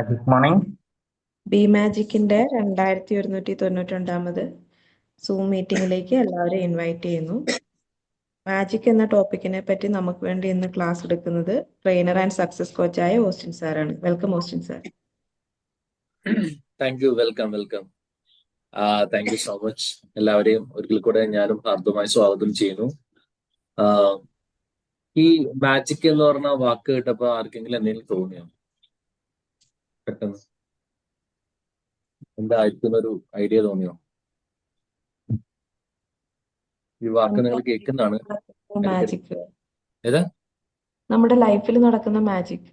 Good morning. B മാജിക്കിന്റെ 2192 zoom മീറ്റിംഗിലേക്ക് എല്ലാവരെയും invite ചെയ്യുന്നു. Magic എന്ന ടോപ്പിക്കിനെ പറ്റി നമുക്ക് വേണ്ടി ഇന്ന് ക്ലാസ് എടുക്കുന്നത് ട്രെയിനർ ആൻഡ് സക്സസ് കോച്ചായ ഓസ്റ്റിൻ സാറാണ്. Welcome Austin sir. Thank U. Welcome. Thank you so much. എല്ലാവരെയും ഒരിക്കൽ കൂടെ ഞാനും ഹാർദവമായി സ്വാഗതം ചെയ്യുന്നു. ഈ മാജിക് എന്ന് പറഞ്ഞ വാക്ക് കേട്ടപ്പോ ആർക്കെങ്കിലും എന്തെങ്കിലും തോന്നിയോ? പെട്ടെന്ന് എന്തായിരിക്കും ഒരു ഐഡിയ തോന്നിയോ? ഈ വാക്ക് നിങ്ങൾ കേൾക്കുന്നതാണ്. മാജിക് ഏതാ? നമ്മുടെ ലൈഫിൽ നടക്കുന്ന മാജിക്.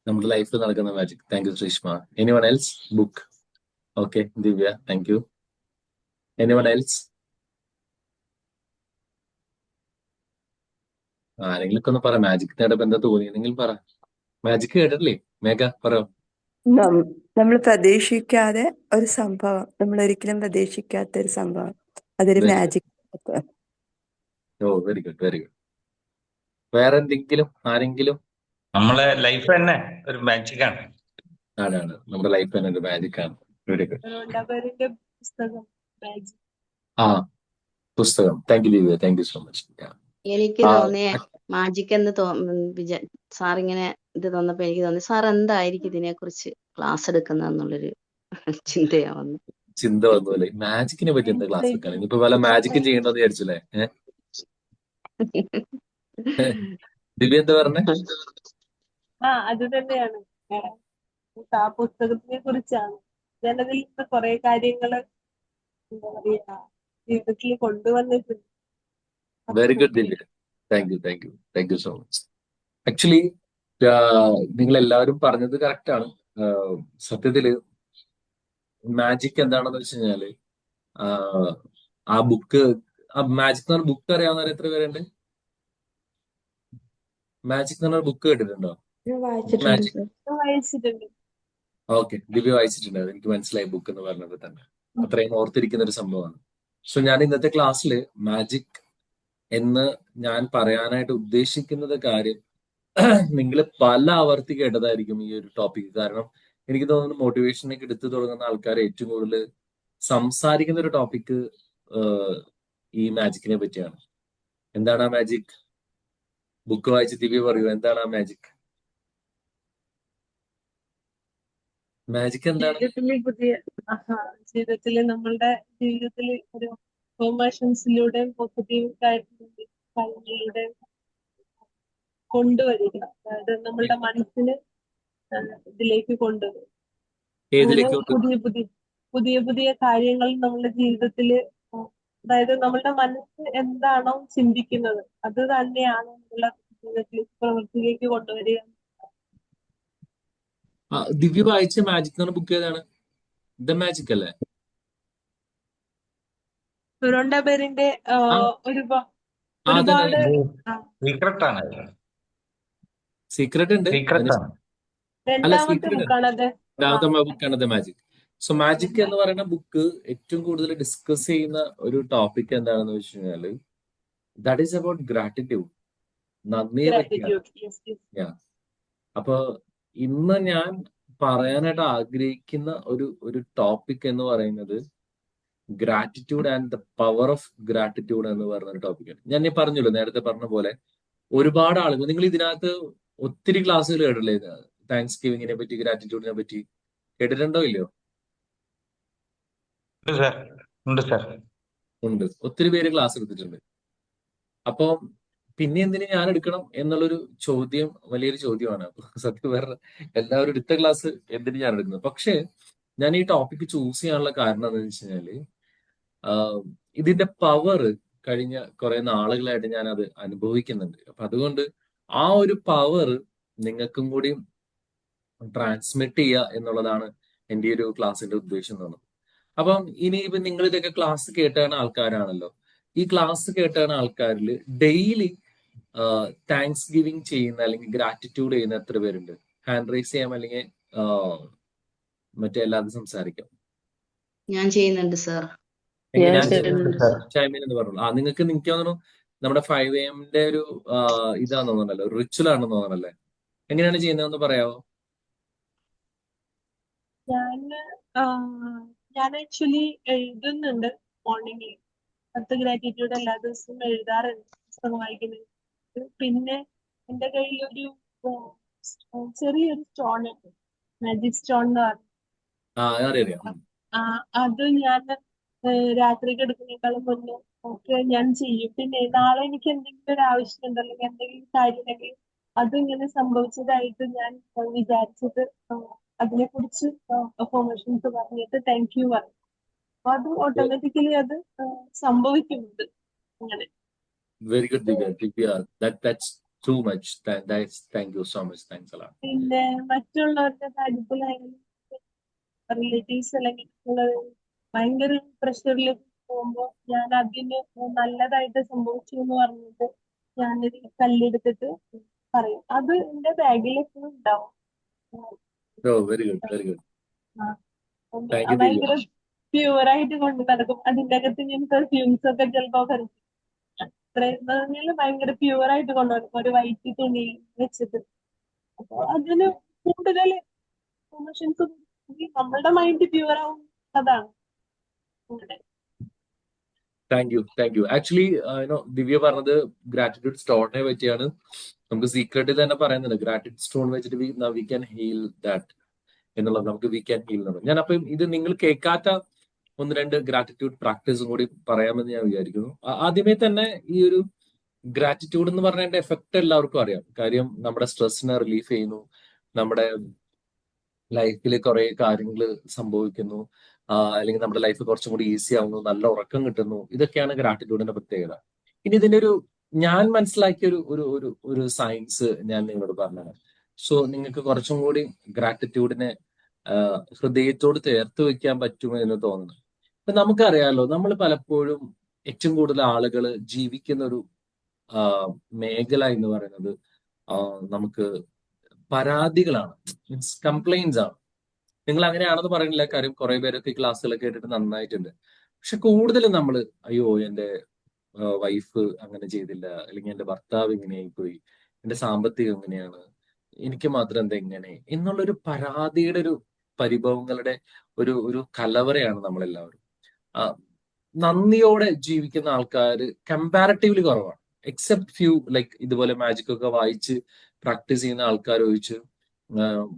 നമ്മുടെ ലൈഫിൽ നടക്കുന്ന magic. Thank you Sreeshma. Anyone else? Book. Okay Divya, thank you. Anyone else? ആരെങ്കിലും ഒക്കെ ഒന്ന് പറ. മാജിക് നേടപ്പോ എന്താ തോന്നി? നിങ്ങൾ പറ. മാജിക് കേട്ടിട്ടില്ലേ? മേഘ പറയോ? നമ്മൾ പ്രതീക്ഷിക്കാതെ ഒരു സംഭവം, നമ്മൾ ഒരിക്കലും പ്രതീക്ഷിക്കാത്ത ഒരു സംഭവം, അതൊരു Very good. മാജിക്. ഓ വെരി ഗുഡ്. വേറെ എന്തെങ്കിലും ആരെങ്കിലും? നമ്മളെ ലൈഫ് തന്നെ ഒരു മാജിക് ആണ്. ആണ് നമ്മുടെ ലൈഫ് തന്നെ ഒരു മാജിക് ആണ്. Very good. ആ പുസ്തകം. Thank you Divya, thank you so much. എനിക്ക് തോന്നിയ മാജിക് എന്ന് സാറിങ്ങനെ ഇത് തന്നപ്പോ എനിക്ക് തോന്നി സാർ എന്തായിരിക്കും ഇതിനെ കുറിച്ച് ക്ലാസ് എടുക്കുന്നതെന്നുള്ളൊരു ചിന്തയാവുന്നു. ചിന്ത വന്നു അല്ലേ? മാജിക്കിനെ പറ്റി എന്താ ക്ലാസ് എടുക്കാൻ? ഇനിയിപ്പോ വല്ല മാജിക്കും ചെയ്യണമെന്ന് വിചാരിച്ചല്ലേ? ദിവ്യ എന്താ പറഞ്ഞേ? അത് തന്നെയാണ്. ആ പുസ്തകത്തിനെ കുറിച്ചാണ് ഞാനതിൽ നിന്ന് കുറെ കാര്യങ്ങള് എന്താ പറയാ ജീവിതത്തിൽ കൊണ്ടുവന്നിട്ടുണ്ട്. Very good Divya. Thank you so much. Actually നിങ്ങൾ എല്ലാവരും പറഞ്ഞത് കറക്റ്റ് ആണ്. സത്യത്തില് മാജിക് എന്താണെന്ന് വെച്ച് കഴിഞ്ഞാല് ആ ബുക്ക്, ആ മാജിക് എന്ന് പറഞ്ഞ ബുക്ക് അറിയാവുന്നവർ എത്ര പേരുണ്ട്? മാജിക് എന്ന് പറഞ്ഞ ബുക്ക് കേട്ടിട്ടുണ്ടോ? മാജിക്. വായിച്ചിട്ടുണ്ട്. ഓക്കെ, ദിവ്യ വായിച്ചിട്ടുണ്ട്. എനിക്ക് മനസ്സിലായി ബുക്ക് എന്ന് പറഞ്ഞത് തന്നെ. അത്രയും ഓർത്തിരിക്കുന്ന ഒരു സംഭവമാണ്. സോ ഞാൻ ഇന്നത്തെ ക്ലാസ്സിൽ മാജിക് എന്ന് ഞാൻ പറയാനായിട്ട് ഉദ്ദേശിക്കുന്നത് കാര്യം നിങ്ങൾ പല ആവർത്തി കേട്ടതായിരിക്കും ഈ ഒരു ടോപ്പിക്. കാരണം എനിക്ക് തോന്നുന്നു മോട്ടിവേഷനൊക്കെ എടുത്തു തുടങ്ങുന്ന ആൾക്കാർ ഏറ്റവും കൂടുതൽ സംസാരിക്കുന്ന ഒരു ടോപ്പിക് ഈ മാജിക്കിനെ പറ്റിയാണ്. എന്താണ് ആ മാജിക്? ബുക്ക് വായിച്ച് ദിവ്യ പറയൂ, എന്താണ് ആ മാജിക്? മാജിക് എന്താണ്? ജീവിതത്തില് നമ്മളുടെ ജീവിതത്തിൽ ഒരു ഇമോഷൻസിലൂടെയും പോസിറ്റീവ് കാര്യങ്ങളിലൂടെയും കൊണ്ടുവരിക. അതായത് നമ്മളുടെ മനസ്സിന് ഇതിലേക്ക് കൊണ്ടുവരും. പുതിയ പുതിയ കാര്യങ്ങൾ നമ്മളുടെ ജീവിതത്തില്, അതായത് നമ്മളുടെ മനസ്സ് എന്താണോ ചിന്തിക്കുന്നത് അത് തന്നെയാണ് നമ്മളുടെ ജീവിതത്തിൽ പ്രവൃത്തിയിലേക്ക് കൊണ്ടുവരിക. ദിവ്യ വായിച്ച മാജിക് എന്ന് പറഞ്ഞ ബുക്ക് ഏതാണ്? ദ മാജിക് അല്ലേ? സുരണ്ടബേരിന്റെ ഒരുപാട് സീക്രട്ട് ഉണ്ട്. രണ്ടാമത്തെ ബുക്കാണ് ദ മാജിക്. സോ മാജിക് എന്ന് പറയുന്ന ബുക്ക് ഏറ്റവും കൂടുതൽ ഡിസ്കസ് ചെയ്യുന്ന ഒരു ടോപ്പിക് എന്താണെന്ന് വെച്ച് കഴിഞ്ഞാല് ദാറ്റ് ഈസ് അബൌട്ട് ഗ്രാറ്റിറ്റ്യൂഡ്. നന്ദിയെ പറ്റിയാണ്. അപ്പൊ ഇന്ന് ഞാൻ പറയാനായിട്ട് ആഗ്രഹിക്കുന്ന ഒരു ടോപ്പിക് എന്ന് പറയുന്നത് gratitude and the power of gratitude എന്ന് പറയുന്ന ഒരു ടോപ്പിക്കാണ്. ഞാൻ പറഞ്ഞല്ലോ, നേരത്തെ പറഞ്ഞ പോലെ ഒരുപാട് ആളുകൾ, നിങ്ങൾ ഇതിനകത്ത് ഒത്തിരി ക്ലാസ്സുകൾ കേട്ടില്ലേ? താങ്ക്സ് ഗിവിങ്ങിനെ പറ്റി, ഗ്രാറ്റിറ്റ്യൂഡിനെ പറ്റി കേട്ടിട്ടുണ്ടോ ഇല്ലയോ? ഉണ്ട്. ഒത്തിരി പേര് ക്ലാസ് എടുത്തിട്ടുണ്ട്. അപ്പൊ പിന്നെ എന്തിനു ഞാൻ എടുക്കണം എന്നുള്ളൊരു ചോദ്യം വലിയൊരു ചോദ്യമാണ്. അപ്പൊ സത്യം വേറെ എല്ലാവരും എടുത്ത ക്ലാസ് എന്തിനു ഞാൻ എടുക്കുന്നത്. പക്ഷേ ഞാൻ ഈ ടോപ്പിക്ക് ചൂസ് ചെയ്യാനുള്ള കാരണം എന്താണെന്ന് വെച്ച് കഴിഞ്ഞാല് ഇതിന്റെ പവർ കഴിഞ്ഞ കുറെ നാളുകളായിട്ട് ഞാൻ അത് അനുഭവിക്കുന്നുണ്ട്. അപ്പൊ അതുകൊണ്ട് ആ ഒരു പവർ നിങ്ങൾക്കും കൂടി ട്രാൻസ്മിറ്റ് ചെയ്യുക എന്നുള്ളതാണ് എൻ്റെ ഒരു ക്ലാസ്സിന്റെ ഉദ്ദേശം എന്ന് പറയുന്നത്. അപ്പം ഇനിയിപ്പം നിങ്ങൾ ഇതൊക്കെ ക്ലാസ് കേട്ടാണ് ആൾക്കാരാണല്ലോ. ഈ ക്ലാസ് കേട്ടാണ് ആൾക്കാരിൽ ഡെയിലി താങ്ക്സ് ഗിവിങ് ചെയ്യുന്ന അല്ലെങ്കിൽ ഗ്രാറ്റിറ്റ്യൂഡ് ചെയ്യുന്ന എത്ര പേരുണ്ട്? ഹാൻഡ് റൈസ് ചെയ്യാം, അല്ലെങ്കിൽ മറ്റെല്ലാതും സംസാരിക്കാം. ഞാൻ ചെയ്യുന്നുണ്ട് സാർ. ചൈമീൻ എന്ന് പറഞ്ഞു. നിങ്ങൾക്ക് തോന്നുന്നു നമ്മുടെ 5 AM ഒരു ഇതാന്ന് തോന്നണല്ലോ, റിച്വൽ ആണെന്ന് തോന്നണല്ലേ? എങ്ങനെയാണ് ചെയ്യുന്നതെന്ന് പറയാവോ? ഞാൻ ഞാൻ ആക്ച്വലി എഴുതുന്നുണ്ട് മോർണിംഗിൽ 10 ഗ്രാറ്റിറ്റ്യൂഡ് എല്ലാ ദിവസവും എഴുതാറുണ്ട് പുസ്തകം വായിക്കുന്നത്. പിന്നെ എൻ്റെ കയ്യിലൊരു ചെറിയൊരു സ്റ്റോൺ ഉണ്ട്, മാജിക് സ്റ്റോൺ എന്ന് പറഞ്ഞു. അറിയാം. അത് ഞാൻ രാത്രി കിടക്കുന്നേക്കാളും മുന്നേ ഒക്കെ ഞാൻ ചെയ്യും. പിന്നെ നാളെ എനിക്ക് എന്തെങ്കിലും ഒരു ആവശ്യമുണ്ട് അല്ലെങ്കിൽ എന്തെങ്കിലും കാര്യമുണ്ടെങ്കിൽ അതിങ്ങനെ സംഭവിച്ചതായിട്ട് ഞാൻ വിചാരിച്ചിട്ട് അതിനെക്കുറിച്ച് അഫർമേഷൻസ് പറഞ്ഞിട്ട് താങ്ക് യു പറയും. അപ്പൊ അത് ഓട്ടോമാറ്റിക്കലി അത് സംഭവിക്കുന്നുണ്ട് അങ്ങനെ. Very good Divya. That's too much. Thank you so much. Thanks a lot. പിന്നെ മറ്റുള്ളവരുടെ കാര്യത്തിലായാലും റിലേറ്റീവ്സ് അല്ലെങ്കിൽ ഭയങ്കര പ്രഷറിൽ പോകുമ്പോൾ ഞാൻ അതിന് നല്ലതായിട്ട് സംഭവിച്ചു എന്ന് പറഞ്ഞിട്ട് ഞാനൊരു കല്ലെടുത്തിട്ട് പറയും. അത് എന്റെ ബാഗിൽ എപ്പോഴും ഉണ്ടാവും. Very good. ആ, താങ്ക് യു ഭയങ്കര ദിവ്യ. പ്യുവറായിട്ട് കൊണ്ട് നടക്കും. അതിന്റെ അകത്ത് ഞാൻ പെർഫ്യൂംസ് ഒക്കെ ചിലപ്പോ ഭയങ്കര പ്യുവറായിട്ട് കൊണ്ടുനടക്കും ഒരു വൈറ്റ് തുണി വെച്ചിട്ട്. അപ്പൊ അതിന് കൂടുതൽ ഇമോഷൻസ് നമ്മളുടെ മൈൻഡ് പ്യുവർ ആവും. അതാണ് അങ്ങനെ. Thank you. ആക്ച്വലി ദിവ്യ പറഞ്ഞത് ഗ്രാറ്റിറ്റ്യൂഡ് സ്റ്റോണിനെ പറ്റിയാണ്. നമുക്ക് സീക്രട്ടിൽ തന്നെ പറയുന്നുണ്ട്, ഗ്രാറ്റിറ്റ്യൂഡ് സ്റ്റോൺ വെച്ചിട്ട് വി ക്യാൻ ഹീൽ ദാറ്റ് എന്നുള്ളത്. നമുക്ക് വി ക്യാൻ ഹീൽ എന്നുള്ളത്. ഞാൻ അപ്പം ഇത് നിങ്ങൾ കേൾക്കാത്ത 1-2 ഗ്രാറ്റിറ്റ്യൂഡ് പ്രാക്ടീസും കൂടി പറയാമെന്ന് ഞാൻ വിചാരിക്കുന്നു. ആദ്യമേ തന്നെ ഈ ഒരു ഗ്രാറ്റിറ്റ്യൂഡ് എന്ന് പറഞ്ഞതിന്റെ എഫക്ട് എല്ലാവർക്കും അറിയാം. കാര്യം നമ്മുടെ സ്ട്രെസ്സിനെ റിലീഫ് ചെയ്യുന്നു, നമ്മുടെ ലൈഫിൽ കുറെ കാര്യങ്ങൾ സംഭവിക്കുന്നു, അല്ലെങ്കിൽ നമ്മുടെ ലൈഫ് കുറച്ചും കൂടി ഈസി ആവുന്നു, നല്ല ഉറക്കം കിട്ടുന്നു. ഇതൊക്കെയാണ് ഗ്രാറ്റിറ്റ്യൂഡിന്റെ പ്രത്യേകത. ഇനി ഇതിന്റെ ഞാൻ മനസ്സിലാക്കിയ ഒരു സയൻസ് ഞാൻ നിങ്ങളോട് പറഞ്ഞതാണ്. സോ നിങ്ങൾക്ക് കുറച്ചും കൂടി ഗ്രാറ്റിറ്റ്യൂഡിനെ ഹൃദയത്തോട് ചേർത്ത് വെക്കാൻ പറ്റുമോ എന്ന് തോന്നുന്നു. ഇപ്പൊ നമുക്കറിയാലോ, നമ്മൾ പലപ്പോഴും ഏറ്റവും കൂടുതൽ ആളുകൾ ജീവിക്കുന്ന ഒരു മേഖല എന്ന് പറയുന്നത് നമുക്ക് പരാതികളാണ്, മീൻസ് കംപ്ലൈന്റ്സ് ആണ്. നിങ്ങൾ അങ്ങനെയാണെന്ന് പറയുന്നില്ല, കാര്യം കുറെ പേരൊക്കെ ഈ ക്ലാസ്സുകളൊക്കെ കേട്ടിട്ട് നന്നായിട്ടുണ്ട്. പക്ഷെ കൂടുതലും നമ്മൾ അയ്യോ എന്റെ വൈഫ് അങ്ങനെ ചെയ്തില്ല, അല്ലെങ്കിൽ എന്റെ ഭർത്താവ് ഇങ്ങനെയായി പോയി, എന്റെ സാമ്പത്തികം എങ്ങനെയാണ്, എനിക്ക് മാത്രം എന്താ എങ്ങനെ എന്നുള്ളൊരു പരാതിയുടെ പരിഭവങ്ങളുടെ ഒരു കലവറയാണ് നമ്മളെല്ലാവരും. നന്ദിയോടെ ജീവിക്കുന്ന ആൾക്കാർ കമ്പാരറ്റീവ്ലി കുറവാണ്. എക്സെപ്റ്റ് ഫ്യൂ, ലൈക്ക് ഇതുപോലെ മാജിക് ഒക്കെ വായിച്ച് പ്രാക്ടീസ് ചെയ്യുന്ന ആൾക്കാർ ഒഴിച്ച്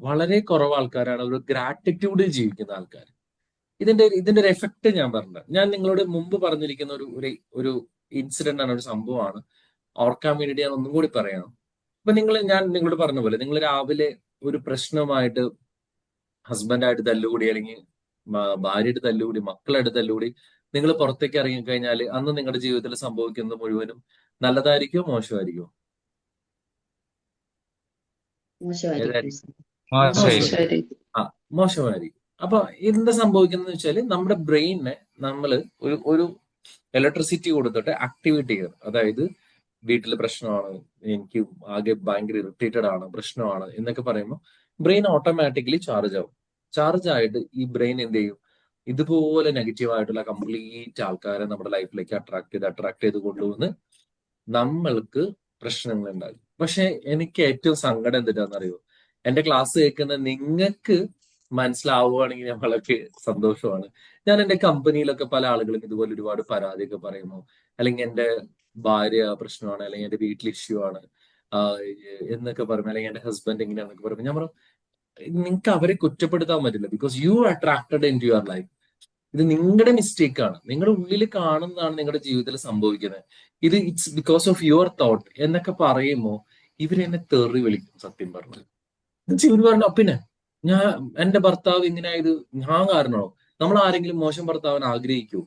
വളരെ കുറവ് ആൾക്കാരാണ് ഒരു ഗ്രാറ്റിറ്റ്യൂഡ് ജീവിക്കുന്ന ആൾക്കാർ. ഇതിന്റെ ഒരു എഫക്ട് ഞാൻ പറഞ്ഞത്, ഞാൻ നിങ്ങളോട് മുമ്പ് പറഞ്ഞിരിക്കുന്ന ഒരു ഇൻസിഡന്റ് ആണ്, ഒരു സംഭവമാണ്. ഓർക്കാൻ വേണ്ടിയിട്ട് ഞാൻ ഒന്നും കൂടി പറയാം. അപ്പൊ ഞാൻ നിങ്ങളോട് പറഞ്ഞ പോലെ, നിങ്ങൾ രാവിലെ ഒരു പ്രശ്നമായിട്ട് ഹസ്ബൻഡായിട്ട് തല്ലുകൂടി, അല്ലെങ്കിൽ ഭാര്യയായിട്ട് തല്ലുകൂടി, മക്കളായിട്ട് തല്ലുകൂടി നിങ്ങൾ പുറത്തേക്ക് ഇറങ്ങിക്കഴിഞ്ഞാൽ അന്ന് നിങ്ങളുടെ ജീവിതത്തിൽ സംഭവിക്കുന്നത് മുഴുവനും നല്ലതായിരിക്കുമോ മോശമായിരിക്കുമോ? മോശമായിരിക്കും. അപ്പൊ എന്താ സംഭവിക്കുന്നത് വെച്ചാല്, നമ്മുടെ ബ്രെയിനിനെ നമ്മൾ ഒരു ഇലക്ട്രിസിറ്റി കൊടുത്തിട്ട് ആക്ടിവേറ്റ് ചെയ്യണം. അതായത് വീട്ടിൽ പ്രശ്നമാണ്, എനിക്ക് ആകെ ഭയങ്കര ഇറിറ്റേറ്റഡ് ആണ്, പ്രശ്നമാണ് എന്നൊക്കെ പറയുമ്പോൾ ബ്രെയിൻ ഓട്ടോമാറ്റിക്കലി ചാർജ് ആവും. ചാർജ് ആയിട്ട് ഈ ബ്രെയിൻ എന്ത് ചെയ്യും, ഇതുപോലെ നെഗറ്റീവ് ആയിട്ടുള്ള കംപ്ലീറ്റ് ആൾക്കാരെ നമ്മുടെ ലൈഫിലേക്ക് അട്രാക്ട് ചെയ്ത് കൊണ്ടുവന്ന് നമ്മൾക്ക് പ്രശ്നങ്ങൾ ഉണ്ടാകും. പക്ഷെ എനിക്ക് ഏറ്റവും സങ്കടം എന്തിനാണെന്നറിയോ, എന്റെ ക്ലാസ് കേൾക്കുന്ന നിങ്ങൾക്ക് മനസ്സിലാവുകയാണെങ്കിൽ ഞാൻ വളരെ സന്തോഷമാണ്. ഞാൻ എന്റെ കമ്പനിയിലൊക്കെ പല ആളുകളും ഇതുപോലെ ഒരുപാട് പരാതിയൊക്കെ പറയുന്നു, അല്ലെങ്കിൽ എന്റെ ഭാര്യ പ്രശ്നമാണ്, അല്ലെങ്കിൽ എന്റെ വീട്ടിൽ ഇഷ്യൂ ആണ് എന്നൊക്കെ പറയുമ്പോൾ, അല്ലെങ്കിൽ എന്റെ ഹസ്ബൻഡ് എങ്ങനെയാണെന്നൊക്കെ പറയുമ്പോൾ ഞാൻ പറഞ്ഞു, നിങ്ങൾക്ക് അവരെ കുറ്റപ്പെടുത്താൻ പറ്റില്ല. Because you attracted in to your life. ഇത് നിങ്ങളുടെ മിസ്റ്റേക്ക് ആണ്, നിങ്ങളുടെ ഉള്ളിൽ കാണുന്നതാണ് നിങ്ങളുടെ ജീവിതത്തിൽ സംഭവിക്കുന്നത്. It's because of your thought എന്നൊക്കെ പറയുമ്പോൾ ഇവരെന്നെ തെറി വിളിക്കും. സത്യം പറഞ്ഞു ഇവർ പറഞ്ഞു, പിന്നെ എന്റെ ഭർത്താവ് ഇങ്ങനെ ആയത് ഞാൻ കാരണമാണോ? നമ്മൾ ആരെങ്കിലും മോശം ഭർത്താവിനെ ആഗ്രഹിക്കൂ?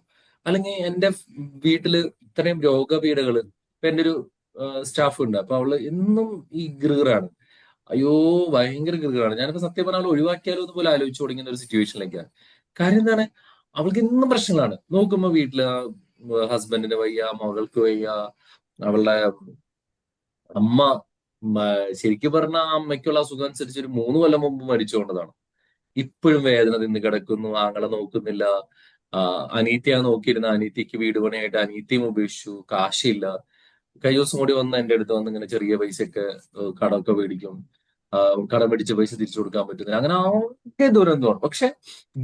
അല്ലെങ്കിൽ എന്റെ വീട്ടില് ഇത്രയും രോഗപീഠകള്, ഇപ്പൊ എന്റെ ഒരു സ്റ്റാഫ് ഉണ്ട്, അപ്പൊ അവള് എന്നും ഈ ഗൃഹറാണ്, അയ്യോ ഭയങ്കര ഗൃഹറാണ്. ഞാനിപ്പോ സത്യം പറഞ്ഞാൽ അവൾ ഒഴിവാക്കിയാലോ എന്ന് പോലെ ആലോചിച്ചു തുടങ്ങുന്ന ഒരു സിറ്റുവേഷനിലേക്കാണ്. കാര്യം എന്താണ്, അവൾക്ക് എന്നും പ്രശ്നങ്ങളാണ്. നോക്കുമ്പോ വീട്ടില് ഹസ്ബൻഡിന് വയ്യ, മകൾക്ക് വയ്യ, അവളുടെ അമ്മ ശരിക്കും പറഞ്ഞ ആ അമ്മയ്ക്കുള്ള അസുഖം അനുസരിച്ച് ഒരു 3 കൊല്ലം മുമ്പ് മരിച്ചുകൊണ്ടതാണ്. ഇപ്പോഴും വേദന നിന്ന് കിടക്കുന്നു, ആങ്ങളെ നോക്കുന്നില്ല, അനീത്തിയാ നോക്കിയിരുന്ന, അനീത്തിക്ക് വീട് പണിയായിട്ട് അനീത്തിയും ഉപേക്ഷിച്ചു, കാശില്ല. കഴിഞ്ഞ ദിവസം കൂടി വന്ന് എന്റെ അടുത്ത് വന്ന് ഇങ്ങനെ ചെറിയ പൈസയൊക്കെ കടമൊക്കെ മേടിക്കും. കടം പിടിച്ച പൈസ തിരിച്ചു കൊടുക്കാൻ പറ്റുന്നില്ല, അങ്ങനെ ആകെ ദുരന്തമാണ്. പക്ഷെ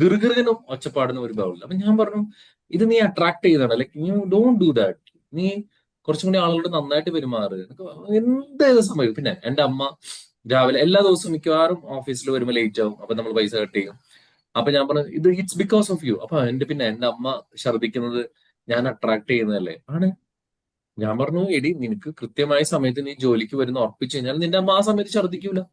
ഗിർഗിറിനും ഒച്ചപ്പാടിനും ഒരു ബൗളില്ല. അപ്പൊ ഞാൻ പറഞ്ഞു, ഇത് നീ അട്രാക്ട് ചെയ്താണ്, like you don't do that. നീ കുറച്ചും കൂടി ആളുകളോട് നന്നായിട്ട് പെരുമാറ്. എന്തായാലും സംഭവിക്കും. പിന്നെ എന്റെ അമ്മ രാവിലെ എല്ലാ ദിവസവും മിക്കവാറും ഓഫീസിൽ വരുമ്പോൾ ലേറ്റ് ആവും. അപ്പൊ നമ്മൾ പൈസ കട്ട് ചെയ്യും. അപ്പൊ ഞാൻ പറഞ്ഞു, ഇത് ഇറ്റ്സ് ബിക്കോസ് ഓഫ് യു. അപ്പൊ എന്റെ അമ്മ ഛർദ്ദിക്കുന്നത് ഞാൻ അട്രാക്ട് ചെയ്യുന്നതല്ലേ? ആണ്. ഞാൻ പറഞ്ഞു, എടി നിനക്ക് കൃത്യമായ സമയത്ത് നീ ജോലിക്ക് വരുന്ന ഉറപ്പിച്ചു കഴിഞ്ഞാൽ നിന്റെ അമ്മ ആ സമയത്ത് ഛർദ്ദിക്കൂല.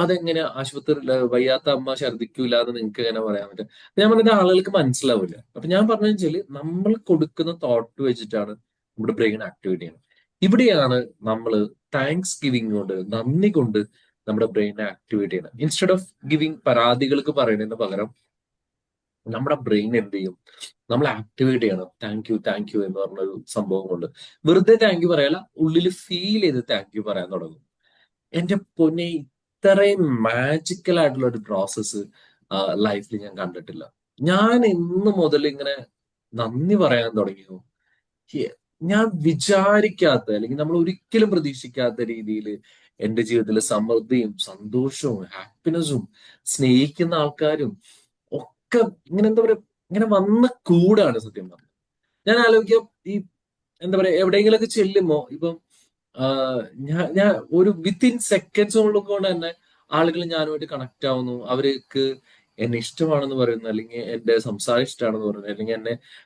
അതെങ്ങനെ ആശുപത്രിയിൽ വയ്യാത്ത അമ്മ ഛർദ്ദിക്കൂല എന്ന് നിങ്ങൾക്ക് എങ്ങനെ പറയാൻ പറ്റും? ഞാൻ പറഞ്ഞത് ആളുകൾക്ക് മനസ്സിലാവില്ല. അപ്പൊ ഞാൻ പറഞ്ഞു വെച്ചാല് നമ്മൾ കൊടുക്കുന്ന തോട്ട് വെച്ചിട്ടാണ് നമ്മുടെ ബ്രെയിൻ ആക്ടിവേറ്റ് ചെയ്യുന്നത്. ഇവിടെയാണ് നമ്മൾ താങ്ക്സ് ഗിവിംഗ് കൊണ്ട്, നന്ദി കൊണ്ട് നമ്മുടെ ബ്രെയിനെ ആക്ടിവേറ്റ് ചെയ്യുന്നത്. ഇൻസ്റ്റെഡ് ഓഫ് ഗിവിംഗ് പരാതികൾക്ക് പറയുന്നതിന് പകരം നമ്മുടെ ബ്രെയിൻ എന്ത് ചെയ്യും, നമ്മൾ ആക്ടിവേറ്റ് ചെയ്യണം. താങ്ക് യു എന്ന് പറഞ്ഞൊരു സംഭവം കൊണ്ട്. വെറുതെ താങ്ക് യു പറയല, ഉള്ളിൽ ഫീൽ ചെയ്ത് താങ്ക് യു പറയാൻ തുടങ്ങും. എന്റെ പൊന്നെ, ഇത്രയും മാജിക്കൽ ആയിട്ടുള്ള ഒരു പ്രോസസ്സ് ലൈഫിൽ ഞാൻ കണ്ടിട്ടില്ല. ഞാൻ ഇന്ന് മുതൽ ഇങ്ങനെ നന്ദി പറയാൻ തുടങ്ങിയോ, ഞാൻ വിചാരിക്കാത്ത, അല്ലെങ്കിൽ നമ്മൾ ഒരിക്കലും പ്രതീക്ഷിക്കാത്ത രീതിയിൽ എന്റെ ജീവിതത്തിൽ സമൃദ്ധിയും സന്തോഷവും ഹാപ്പിനെസ്സും സ്നേഹിക്കുന്ന ആൾക്കാരും ഒക്കെ ഇങ്ങനെ എന്താ പറയാ, ഇങ്ങനെ വന്ന് കൂടാണ് സത്യം പറഞ്ഞത്. ഞാൻ ആലോചിക്കാം, ഈ എന്താ പറയാ, എവിടെയെങ്കിലൊക്കെ ചെല്ലുമ്പോ ഇപ്പം ഞാൻ ഒരു വിത്തിൻ സെക്കൻഡ്സ് കൊണ്ട് തന്നെ ആളുകൾ ഞാനുമായിട്ട് കണക്ട് ആവുന്നു. അവർക്ക് എന്നെ ഇഷ്ടമാണെന്ന് പറയുന്നു, അല്ലെങ്കിൽ എന്റെ സംസാരം ഇഷ്ടമാണെന്ന് പറയുന്നു, അല്ലെങ്കിൽ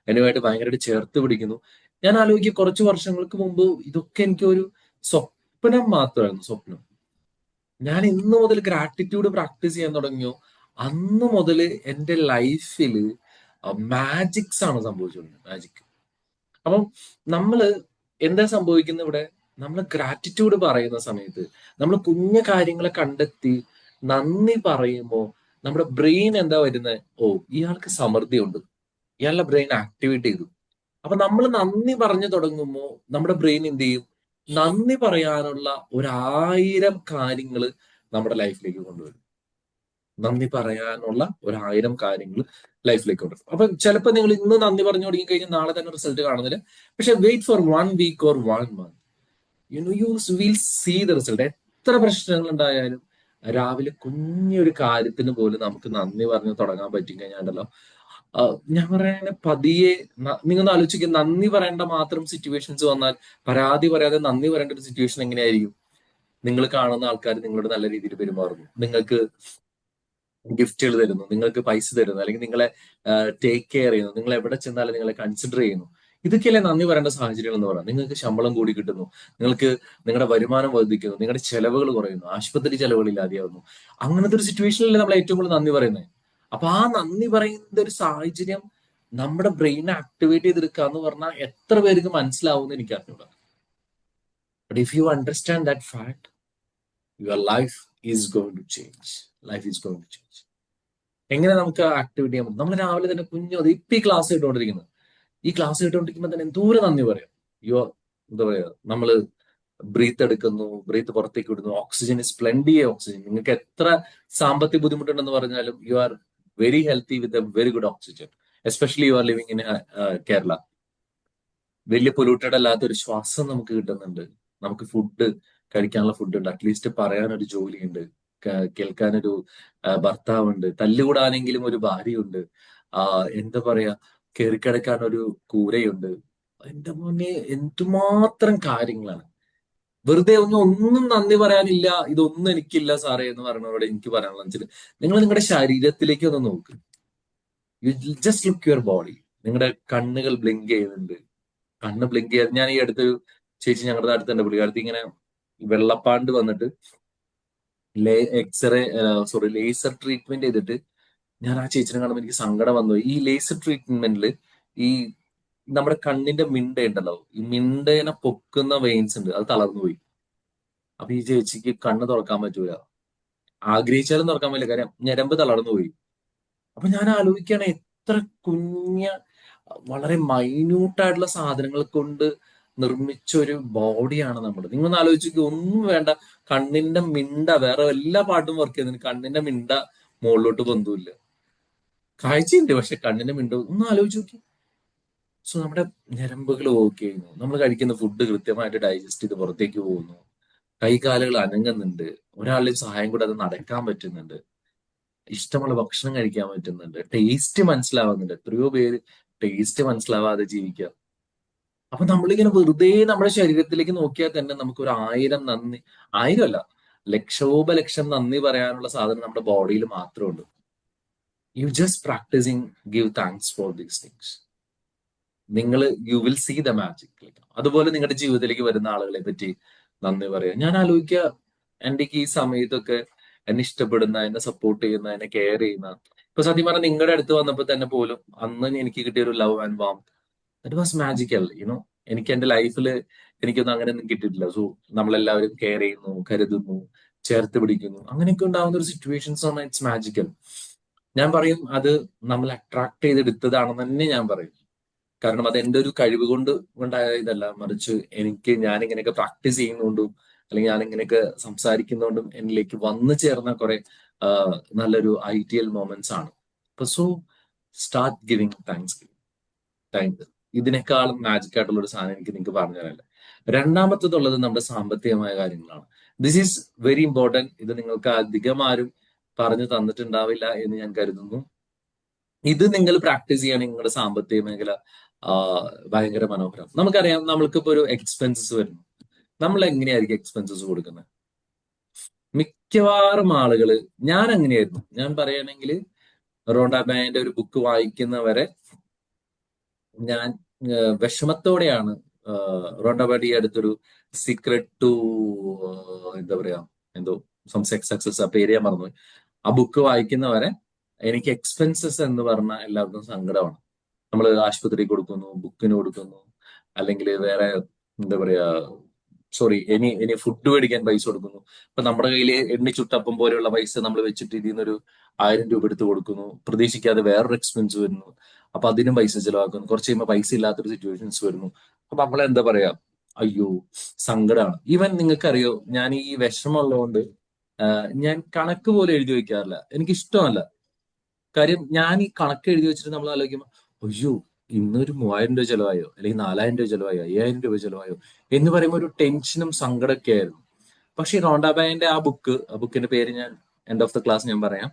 എന്നുമായിട്ട് ഭയങ്കരമായിട്ട് ചേർത്ത് പിടിക്കുന്നു. ഞാൻ ആലോചിക്കുക, കുറച്ച് വർഷങ്ങൾക്ക് മുമ്പ് ഇതൊക്കെ എനിക്ക് ഒരു സ്വപ്നം മാത്രമായിരുന്നു, സ്വപ്നം. ഞാൻ ഇന്ന് മുതൽ ഗ്രാറ്റിറ്റ്യൂഡ് പ്രാക്ടീസ് ചെയ്യാൻ തുടങ്ങിയോ, അന്ന് മുതൽ എന്റെ ലൈഫിൽ മാജിക്സ് ആണ് സംഭവിച്ചുകൊണ്ടിരുന്നത്, മാജിക്. അപ്പം നമ്മള് എന്താ സംഭവിക്കുന്നത് ഇവിടെ, നമ്മൾ ഗ്രാറ്റിറ്റ്യൂഡ് പറയുന്ന സമയത്ത് നമ്മൾ കുഞ്ഞു കാര്യങ്ങളെ കണ്ടെത്തി നന്ദി പറയുമ്പോൾ നമ്മുടെ ബ്രെയിൻ എന്താ വരുന്നത്, ഓ ഇയാൾക്ക് സമൃദ്ധി ഉണ്ട്, ഇയാളുടെ ബ്രെയിൻ ആക്ടിവേറ്റ് ചെയ്തു. അപ്പൊ നമ്മൾ നന്ദി പറഞ്ഞു തുടങ്ങുമ്പോൾ നമ്മുടെ ബ്രെയിൻ എന്ത് ചെയ്യും, നന്ദി പറയാനുള്ള 1000 കാര്യങ്ങൾ നമ്മുടെ ലൈഫിലേക്ക് കൊണ്ടുവരും. നന്ദി പറയാനുള്ള 1000 കാര്യങ്ങൾ ലൈഫിലേക്ക് കൊണ്ടുവരും. അപ്പൊ ചിലപ്പോൾ നിങ്ങൾ ഇന്ന് നന്ദി പറഞ്ഞു തുടങ്ങി കഴിഞ്ഞാൽ നാളെ തന്നെ റിസൾട്ട് കാണുന്നില്ല. പക്ഷെ wait for 1 week or 1 month, you will see the result. എത്ര പ്രശ്നങ്ങൾ ഉണ്ടായാലും രാവിലെ കുഞ്ഞൊരു കാര്യത്തിന് പോലും നമുക്ക് നന്ദി പറഞ്ഞു തുടങ്ങാൻ പറ്റി കഴിഞ്ഞാണ്ടല്ലോ, ഞാൻ പറയുന്നത് പതിയെ നിങ്ങൾ ആലോചിക്കുക, നന്ദി പറയേണ്ട മാത്രം സിറ്റുവേഷൻസ് വന്നാൽ പരാതി പറയാതെ നന്ദി പറയേണ്ട ഒരു സിറ്റുവേഷൻ എങ്ങനെയായിരിക്കും? നിങ്ങൾ കാണുന്ന ആൾക്കാർ നിങ്ങളോട് നല്ല രീതിയിൽ പെരുമാറുന്നു, നിങ്ങൾക്ക് ഗിഫ്റ്റുകൾ തരുന്നു, നിങ്ങൾക്ക് പൈസ തരുന്നു, അല്ലെങ്കിൽ നിങ്ങളെ ടേക്ക് കെയർ ചെയ്യുന്നു, നിങ്ങൾ എവിടെ ചെന്നാലും നിങ്ങളെ കൺസിഡർ ചെയ്യുന്നു. ഇതൊക്കെയല്ലേ നന്ദി പറയേണ്ട സാഹചര്യങ്ങൾ എന്ന് പറയാം. നിങ്ങൾക്ക് ശമ്പളം കൂടി കിട്ടുന്നു, നിങ്ങൾക്ക് നിങ്ങളുടെ വരുമാനം വർദ്ധിക്കുന്നു, നിങ്ങളുടെ ചെലവുകൾ കുറയുന്നു, ആശുപത്രി ചെലവുകൾ ഇല്ലാതെയാവുന്നു. അങ്ങനത്തെ ഒരു സിറ്റുവേഷനിലല്ലേ നമ്മൾ ഏറ്റവും കൂടുതൽ നന്ദി പറയുന്നത്. അപ്പൊ ആ നന്ദി പറയുന്ന ഒരു സാഹചര്യം നമ്മുടെ ബ്രെയിൻ ആക്ടിവേറ്റ് ചെയ്തെടുക്കുക എന്ന് പറഞ്ഞാൽ എത്ര പേർക്ക് മനസ്സിലാവുമെന്ന് എനിക്ക് അറിഞ്ഞൂടാ. But if you understand that fact, your life is going to change. Life is going to change. എങ്ങനെ നമുക്ക് ആക്ടിവേറ്റ് ചെയ്യാൻ പറ്റും? നമ്മൾ രാവിലെ തന്നെ ഇപ്പൊ ഈ ക്ലാസ് കേട്ടുകൊണ്ടിരിക്കുന്നത്, ഈ ക്ലാസ് കേട്ടുകൊണ്ടിരിക്കുമ്പോൾ തന്നെ എന്തോരം നന്ദി പറയാം. എന്താ പറയാ, നമ്മള് ബ്രീത്ത് എടുക്കുന്നു, ബ്രീത്ത് പുറത്തേക്ക് വിടുന്നു, ഓക്സിജൻ ഇസ് പ്ലെന്റി ഓക്സിജൻ. നിങ്ങൾക്ക് എത്ര സാമ്പത്തിക ബുദ്ധിമുട്ടുണ്ടെന്ന് പറഞ്ഞാലും you are very healthy with a very good oxygen. Especially you are living in Kerala. വലിയ പൊല്യൂട്ടഡ് അല്ലാത്ത ഒരു ശ്വാസം നമുക്ക് കിട്ടുന്നുണ്ട്. നമുക്ക് ഫുഡ് കഴിക്കാനുള്ള ഫുഡ് ഉണ്ട്, അറ്റ്ലീസ്റ്റ് പറയാനൊരു ജോലിയുണ്ട്, കേൾക്കാനൊരു ഭർത്താവുണ്ട്, തല്ലുകൂടാനെങ്കിലും ഒരു ഭാര്യയുണ്ട്, എന്താ പറയാ, കയറിക്കിടക്കാൻ ഒരു കൂരയുണ്ട്. എന്റെ മുന്നേ എന്തുമാത്രം കാര്യങ്ങളാണ്. വെറുതെ ഒന്നും നന്ദി പറയാനില്ല, ഇതൊന്നും എനിക്കില്ല സാറേ എന്ന് പറയുന്നവരോട് എനിക്ക് പറയാനുള്ള വെച്ചാൽ, നിങ്ങൾ നിങ്ങളുടെ ശരീരത്തിലേക്ക് ഒന്ന് നോക്ക്. You just look your body. നിങ്ങളുടെ കണ്ണുകൾ ബ്ലിങ്ക് ചെയ്യുന്നുണ്ട്. കണ്ണ് ബ്ലിങ്ക് ചെയ്യാൻ, ഞാൻ ഈ അടുത്തൊരു ചേച്ചി ഞങ്ങളുടെ അടുത്ത് തന്നെ പുള്ളിക്കാരത്തി ഇങ്ങനെ വെള്ളപ്പാണ്ട് വന്നിട്ട് ലേസർ ട്രീറ്റ്മെന്റ് ചെയ്തിട്ട്, ഞാൻ ആ ചേച്ചിനെ കാണുമ്പോൾ എനിക്ക് സങ്കടം വന്നു. ഈ ലേസർ ട്രീറ്റ്മെന്റിൽ ഈ നമ്മുടെ കണ്ണിന്റെ മിണ്ട ഉണ്ടല്ലോ, ഈ മിണ്ടേനെ പൊക്കുന്ന വെയിൻസ് ഉണ്ട്, അത് തളർന്നു പോയി. അപ്പൊ ഈ ചേച്ചിക്ക് കണ്ണ് തുറക്കാൻ പറ്റൂല, ആഗ്രഹിച്ചാലും തുറക്കാൻ പറ്റില്ല, കാര്യം ഞരമ്പ് തളർന്നു പോയി. അപ്പൊ ഞാൻ ആലോചിക്കുകയാണ്, എത്ര വളരെ മൈന്യൂട്ടായിട്ടുള്ള സാധനങ്ങൾ കൊണ്ട് നിർമ്മിച്ച ഒരു ബോഡിയാണ് നമ്മുടെ. നിങ്ങളൊന്ന് ആലോചിക്കുക, ഒന്നും വേണ്ട, കണ്ണിന്റെ മിണ്ട, വേറെ എല്ലാ പാട്ടും വർക്ക് ചെയ്യുന്നതിന് കണ്ണിന്റെ മിണ്ട മുകളിലോട്ട് ബന്ധമില്ല. കാഴ്ചയുണ്ട്, പക്ഷെ കണ്ണിന്റെ മിണ്ട ഒന്ന് ആലോചിച്ച് നോക്കി. സോ നമ്മുടെ ഞരമ്പുകൾ വർക്ക് ചെയ്യുന്നു, നമ്മൾ കഴിക്കുന്ന ഫുഡ് കൃത്യമായിട്ട് ഡൈജസ്റ്റ് ചെയ്ത് പുറത്തേക്ക് പോകുന്നു, കൈകാലുകൾ അനങ്ങുന്നുണ്ട്, ഒരാളുടെ സഹായം കൂടാതെ നടക്കാൻ പറ്റുന്നുണ്ട്, ഇഷ്ടമുള്ള ഭക്ഷണം കഴിക്കാൻ പറ്റുന്നുണ്ട്, ടേസ്റ്റ് മനസ്സിലാവുന്നുണ്ട്. എത്രയോ പേര് ടേസ്റ്റ് മനസ്സിലാവാതെ ജീവിക്കുക. അപ്പൊ നമ്മളിങ്ങനെ വെറുതെ നമ്മുടെ ശരീരത്തിലേക്ക് നോക്കിയാൽ തന്നെ നമുക്ക് ഒരു 1000 നന്ദി, 1000 അല്ല, ലക്ഷോപലക്ഷം നന്ദി പറയാനുള്ള സാധനം നമ്മുടെ ബോഡിയിൽ മാത്രമുണ്ട്. You just practising give thanks for these things. നിങ്ങൾ you will see the magic. അതുപോലെ നിങ്ങളുടെ ജീവിതത്തിലേക്ക് വരുന്ന ആളുകളെ പറ്റി നന്ദി പറയാം. ഞാൻ ആലോചിക്കുക, എൻ്റെ ഈ സമയത്തൊക്കെ എന്നെ ഇഷ്ടപ്പെടുന്ന, എന്നെ സപ്പോർട്ട് ചെയ്യുന്ന, എന്നെ കെയർ ചെയ്യുന്ന, ഇപ്പൊ സത്യം പറഞ്ഞാൽ നിങ്ങളുടെ അടുത്ത് വന്നപ്പോൾ തന്നെ പോലും അന്ന് എനിക്ക് കിട്ടിയ ഒരു love and warm, that was magical. You know, എനിക്ക് എന്റെ ലൈഫിൽ എനിക്കൊന്നും അങ്ങനെയൊന്നും കിട്ടിയിട്ടില്ല. സോ നമ്മളെല്ലാവരും കെയർ ചെയ്യുന്നു, കരുതുന്നു, ചേർത്ത് പിടിക്കുന്നു, അങ്ങനെയൊക്കെ ഉണ്ടാവുന്ന ഒരു സിറ്റുവേഷൻസ് ആണ് ഇറ്റ്സ് മാജിക്കൽ. ഞാൻ പറയും അത് നമ്മൾ അട്രാക്ട് ചെയ്തെടുത്തതാണെന്ന് തന്നെ ഞാൻ പറയും. കാരണം അത് എൻ്റെ ഒരു കഴിവ് കൊണ്ട് ഉണ്ടായ ഇതല്ല, മറിച്ച് ഞാൻ ഇങ്ങനെയൊക്കെ പ്രാക്ടീസ് ചെയ്യുന്നതുകൊണ്ടും അല്ലെങ്കിൽ ഞാൻ ഇങ്ങനെയൊക്കെ സംസാരിക്കുന്നതുകൊണ്ടും എന്നിലേക്ക് വന്നു ചേർന്ന കുറെ നല്ലൊരു ഐഡിയൽ മൊമെന്റ്സ് ആണ്. അപ്പൊ so start giving thanks. Thank ഇതിനേക്കാളും മാജിക് ആയിട്ടുള്ള ഒരു സാധനം എനിക്ക് നിങ്ങൾക്ക് പറഞ്ഞു തരാനില്ല. രണ്ടാമത്തതുള്ളത് നമ്മുടെ സാമ്പത്തികമായ കാര്യങ്ങളാണ്. This is very important. ഇത് നിങ്ങൾക്ക് അധികം ആരും പറഞ്ഞു തന്നിട്ടുണ്ടാവില്ല എന്ന് ഞാൻ കരുതുന്നു. ഇത് നിങ്ങൾ പ്രാക്ടീസ് ചെയ്യുകയാണെങ്കിൽ നിങ്ങളുടെ സാമ്പത്തിക മേഖല ഭയങ്കര മനോഹരം. നമുക്കറിയാം, നമ്മൾക്കിപ്പോ ഒരു എക്സ്പെൻസസ് വരുന്നു, നമ്മൾ എങ്ങനെയായിരിക്കും എക്സ്പെൻസസ് കൊടുക്കുന്നത്? മിക്കവാറും ആളുകള്, ഞാൻ അങ്ങനെയായിരുന്നു. ഞാൻ പറയുകയാണെങ്കിൽ റോണ്ട ബാൻ്റെ ഒരു ബുക്ക് വായിക്കുന്നവരെ ഞാൻ വിഷമത്തോടെയാണ് റോണ്ട ബാഡി അടുത്തൊരു സീക്രട്ട് ടു എന്താ പറയാ, എന്തോ സക്സസ്, ആ പേര് ഞാൻ മറന്നുപോയി. ആ ബുക്ക് വായിക്കുന്നവരെ എനിക്ക് എക്സ്പെൻസസ് എന്ന് പറഞ്ഞാൽ എല്ലാവർക്കും സങ്കടമാണ്. നമ്മൾ ആശുപത്രി കൊടുക്കുന്നു, ബുക്കിന് കൊടുക്കുന്നു, അല്ലെങ്കിൽ വേറെ എന്താ പറയാ, സോറി, ഇനി ഫുഡ് മേടിക്കാൻ പൈസ കൊടുക്കുന്നു. ഇപ്പൊ നമ്മുടെ കയ്യിൽ എണ്ണി ചുട്ടപ്പം പോലെയുള്ള പൈസ നമ്മൾ വെച്ചിട്ട് ഇതിൽ നിന്നൊരു 1000 രൂപ എടുത്ത് കൊടുക്കുന്നു, പ്രതീക്ഷിക്കാതെ വേറൊരു എക്സ്പെൻസ് വരുന്നു, അപ്പൊ അതിനും പൈസ ചെലവാക്കുന്നു. കുറച്ച് കഴിയുമ്പോൾ പൈസ ഇല്ലാത്തൊരു സിറ്റുവേഷൻസ് വരുന്നു. അപ്പൊ നമ്മൾ എന്താ പറയാ, അയ്യോ സങ്കടമാണ്. ഈവൻ നിങ്ങൾക്കറിയോ, ഞാൻ ഈ വിഷമമുള്ളതുകൊണ്ട് ഞാൻ കണക്ക് പോലും എഴുതി വെക്കാറില്ല. എനിക്ക് ഇഷ്ടമല്ല. കാര്യം ഞാൻ ഈ കണക്ക് എഴുതി വെച്ചിട്ട് നമ്മൾ ആലോചിക്കുമ്പോൾ, അയ്യോ ഇന്നൊരു 3000 രൂപ ചെലവായോ, അല്ലെങ്കിൽ 4000 രൂപ ചെലവായോ, 5000 രൂപ ചെലവായോ എന്ന് പറയുമ്പോൾ ഒരു ടെൻഷനും സങ്കടമൊക്കെ ആയിരുന്നു. പക്ഷെ ഈ റോണ്ടാബായന്റെ ആ ബുക്കിന്റെ പേര് ഞാൻ എൻഡ് ഓഫ് ദ ക്ലാസ് ഞാൻ പറയാം,